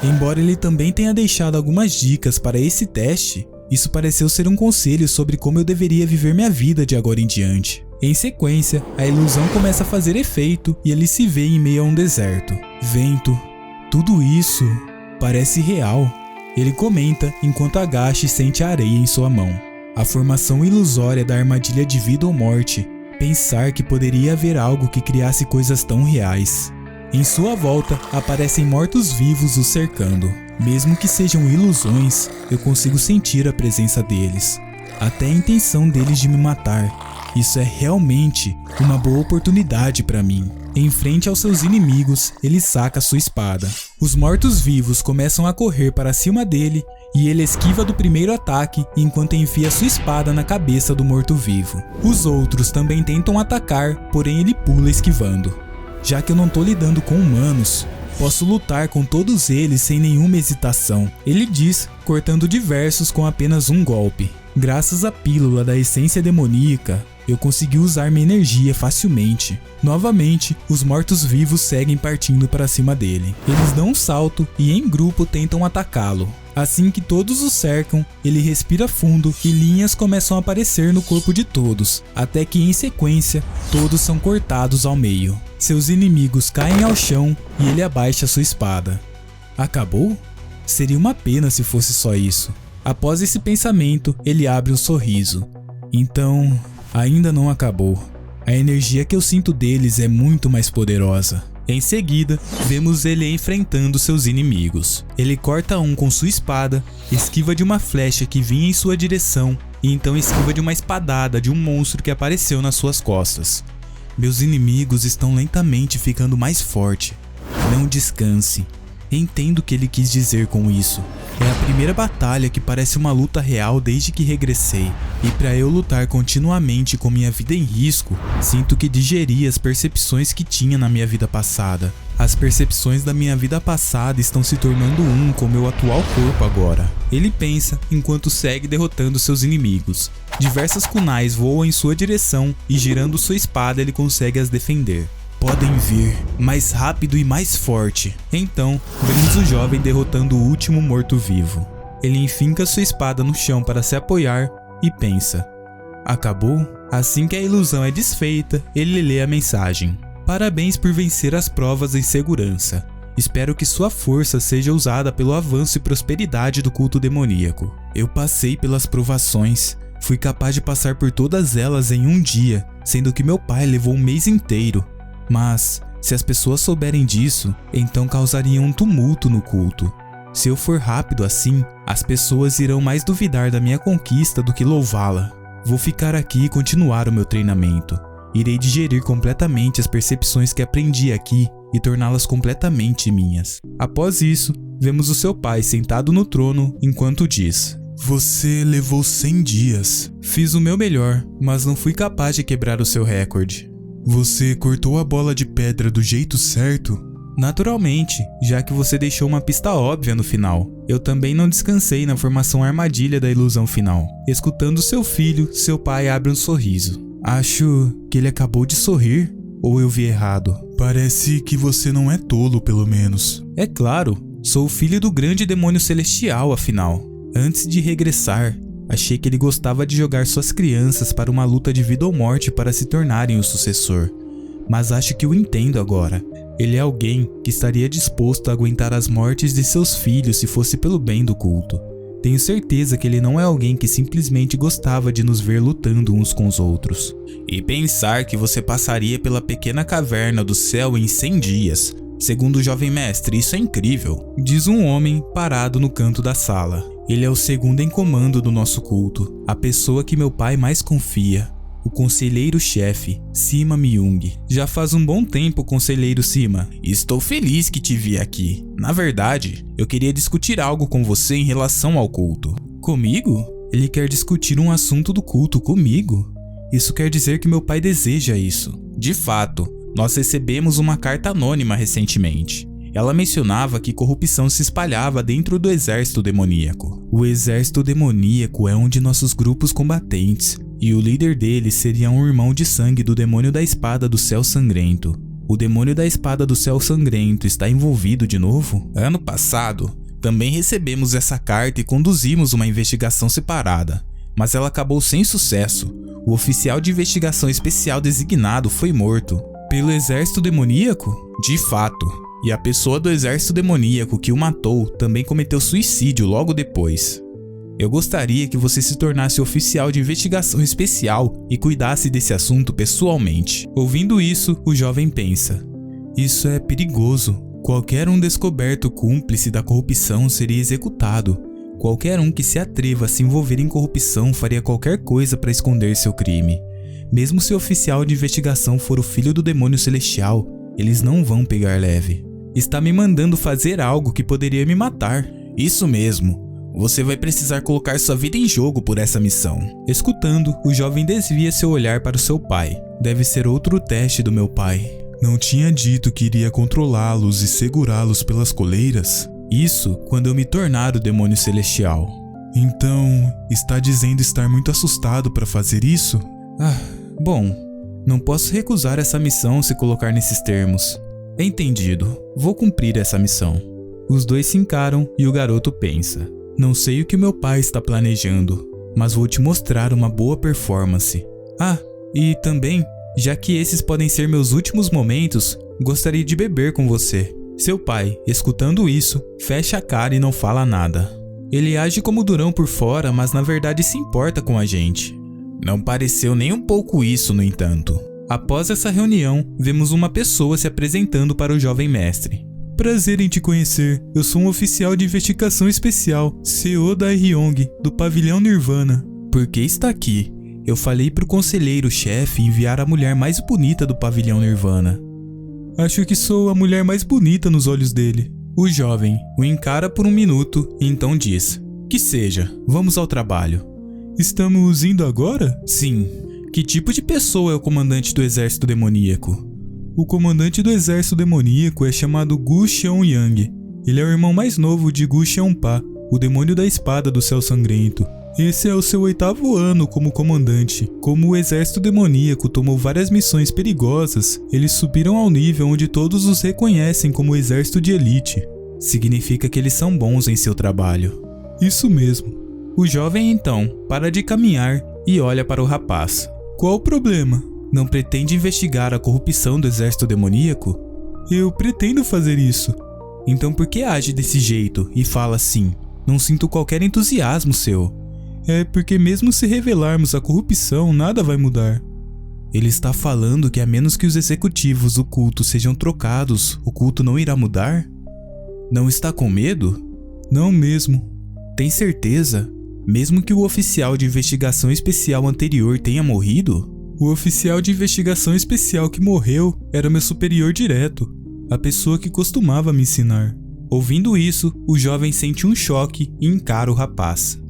Embora ele também tenha deixado algumas dicas para esse teste, isso pareceu ser um conselho sobre como eu deveria viver minha vida de agora em diante. Em sequência, a ilusão começa a fazer efeito e ele se vê em meio a um deserto. Vento, tudo isso parece real. Ele comenta enquanto agacha e sente a areia em sua mão. A formação ilusória da armadilha de vida ou morte. Pensar que poderia haver algo que criasse coisas tão reais. Em sua volta, aparecem mortos-vivos o cercando. Mesmo que sejam ilusões, eu consigo sentir a presença deles. Até a intenção deles de me matar. Isso é realmente uma boa oportunidade para mim. Em frente aos seus inimigos, ele saca sua espada. Os mortos-vivos começam a correr para cima dele e ele esquiva do primeiro ataque enquanto enfia sua espada na cabeça do morto-vivo. Os outros também tentam atacar, porém ele pula esquivando. Já que eu não tô lidando com humanos, posso lutar com todos eles sem nenhuma hesitação, ele diz, cortando diversos com apenas um golpe. Graças à pílula da essência demoníaca, eu consegui usar minha energia facilmente. Novamente, os mortos-vivos seguem partindo para cima dele. Eles dão um salto e em grupo tentam atacá-lo. Assim que todos o cercam, ele respira fundo e linhas começam a aparecer no corpo de todos, até que em sequência, todos são cortados ao meio. Seus inimigos caem ao chão e ele abaixa sua espada. Acabou? Seria uma pena se fosse só isso. Após esse pensamento, ele abre um sorriso. Então, ainda não acabou. A energia que eu sinto deles é muito mais poderosa. Em seguida, vemos ele enfrentando seus inimigos. Ele corta um com sua espada, esquiva de uma flecha que vinha em sua direção e então esquiva de uma espadada de um monstro que apareceu nas suas costas. Meus inimigos estão lentamente ficando mais fortes. Não descanse. Entendo o que ele quis dizer com isso. É a primeira batalha que parece uma luta real desde que regressei. E para eu lutar continuamente com minha vida em risco, sinto que digeri as percepções que tinha na minha vida passada. As percepções da minha vida passada estão se tornando um com meu atual corpo agora. Ele pensa enquanto segue derrotando seus inimigos. Diversas kunais voam em sua direção e girando sua espada ele consegue as defender. Podem vir, mais rápido e mais forte. Então, vemos o jovem derrotando o último morto-vivo. Ele enfinca sua espada no chão para se apoiar e pensa. Acabou? Assim que a ilusão é desfeita, ele lê a mensagem. Parabéns por vencer as provas em segurança. Espero que sua força seja usada pelo avanço e prosperidade do culto demoníaco. Eu passei pelas provações. Fui capaz de passar por todas elas em um dia, sendo que meu pai levou um mês inteiro. Mas, se as pessoas souberem disso, então causariam um tumulto no culto. Se eu for rápido assim, as pessoas irão mais duvidar da minha conquista do que louvá-la. Vou ficar aqui e continuar o meu treinamento. Irei digerir completamente as percepções que aprendi aqui e torná-las completamente minhas. Após isso, vemos o seu pai sentado no trono enquanto diz: Você levou 100 dias. Fiz o meu melhor, mas não fui capaz de quebrar o seu recorde. Você cortou a bola de pedra do jeito certo? Naturalmente, já que você deixou uma pista óbvia no final. Eu também não descansei na formação armadilha da ilusão final. Escutando seu filho, seu pai abre um sorriso. Acho que ele acabou de sorrir, ou eu vi errado? Parece que você não é tolo, pelo menos. É claro, sou o filho do grande demônio celestial, afinal. Antes de regressar, achei que ele gostava de jogar suas crianças para uma luta de vida ou morte para se tornarem o sucessor. Mas acho que o entendo agora. Ele é alguém que estaria disposto a aguentar as mortes de seus filhos se fosse pelo bem do culto. Tenho certeza que ele não é alguém que simplesmente gostava de nos ver lutando uns com os outros. E pensar que você passaria pela pequena caverna do céu em 100 dias. Segundo o jovem mestre, isso é incrível, diz um homem parado no canto da sala. Ele é o segundo em comando do nosso culto, a pessoa que meu pai mais confia, o conselheiro-chefe, Sima Myung. Já faz um bom tempo, conselheiro Sima. Estou feliz que te vi aqui. Na verdade, eu queria discutir algo com você em relação ao culto. Comigo? Ele quer discutir um assunto do culto comigo? Isso quer dizer que meu pai deseja isso. De fato, nós recebemos uma carta anônima recentemente. Ela mencionava que corrupção se espalhava dentro do exército demoníaco. O exército demoníaco é um de nossos grupos combatentes, e o líder deles seria um irmão de sangue do demônio da espada do céu sangrento. O demônio da espada do céu sangrento está envolvido de novo? Ano passado, também recebemos essa carta e conduzimos uma investigação separada, mas ela acabou sem sucesso. O oficial de investigação especial designado foi morto. Pelo exército demoníaco? De fato. E a pessoa do exército demoníaco que o matou também cometeu suicídio logo depois. Eu gostaria que você se tornasse oficial de investigação especial e cuidasse desse assunto pessoalmente. Ouvindo isso, o jovem pensa: isso é perigoso. Qualquer um descoberto cúmplice da corrupção seria executado. Qualquer um que se atreva a se envolver em corrupção faria qualquer coisa para esconder seu crime. Mesmo se o oficial de investigação for o filho do demônio celestial, eles não vão pegar leve. Está me mandando fazer algo que poderia me matar. Isso mesmo. Você vai precisar colocar sua vida em jogo por essa missão. Escutando, o jovem desvia seu olhar para o seu pai. Deve ser outro teste do meu pai. Não tinha dito que iria controlá-los e segurá-los pelas coleiras? Isso quando eu me tornar o demônio celestial. Então, está dizendo estar muito assustado para fazer isso? Bom, não posso recusar essa missão se colocar nesses termos. Entendido, vou cumprir essa missão. Os dois se encaram e o garoto pensa: não sei o que meu pai está planejando, mas vou te mostrar uma boa performance. E também, já que esses podem ser meus últimos momentos, gostaria de beber com você. Seu pai, escutando isso, fecha a cara e não fala nada. Ele age como durão por fora, mas na verdade se importa com a gente. Não pareceu nem um pouco isso, no entanto. Após essa reunião, vemos uma pessoa se apresentando para o jovem mestre. Prazer em te conhecer, eu sou um oficial de investigação especial, Seo Dae-ryong, do pavilhão Nirvana. Por que está aqui? Eu falei pro conselheiro-chefe enviar a mulher mais bonita do pavilhão Nirvana. Acho que sou a mulher mais bonita nos olhos dele. O jovem o encara por um minuto e então diz: que seja, vamos ao trabalho. Estamos indo agora? Sim. Que tipo de pessoa é o comandante do exército demoníaco? O comandante do exército demoníaco é chamado Gu Xiaoyang. Ele é o irmão mais novo de Gu Xiaopa, o demônio da espada do céu sangrento. Esse é o seu 8º ano como comandante. Como o exército demoníaco tomou várias missões perigosas, eles subiram ao nível onde todos os reconhecem como exército de elite. Significa que eles são bons em seu trabalho. Isso mesmo. O jovem então para de caminhar e olha para o rapaz. Qual o problema? Não pretende investigar a corrupção do exército demoníaco? Eu pretendo fazer isso. Então por que age desse jeito e fala assim? Não sinto qualquer entusiasmo seu. É porque mesmo se revelarmos a corrupção, nada vai mudar. Ele está falando que a menos que os executivos do culto sejam trocados, o culto não irá mudar? Não está com medo? Não mesmo. Tem certeza? Mesmo que o oficial de investigação especial anterior tenha morrido? O oficial de investigação especial que morreu era meu superior direto, a pessoa que costumava me ensinar. Ouvindo isso, o jovem sente um choque e encara o rapaz.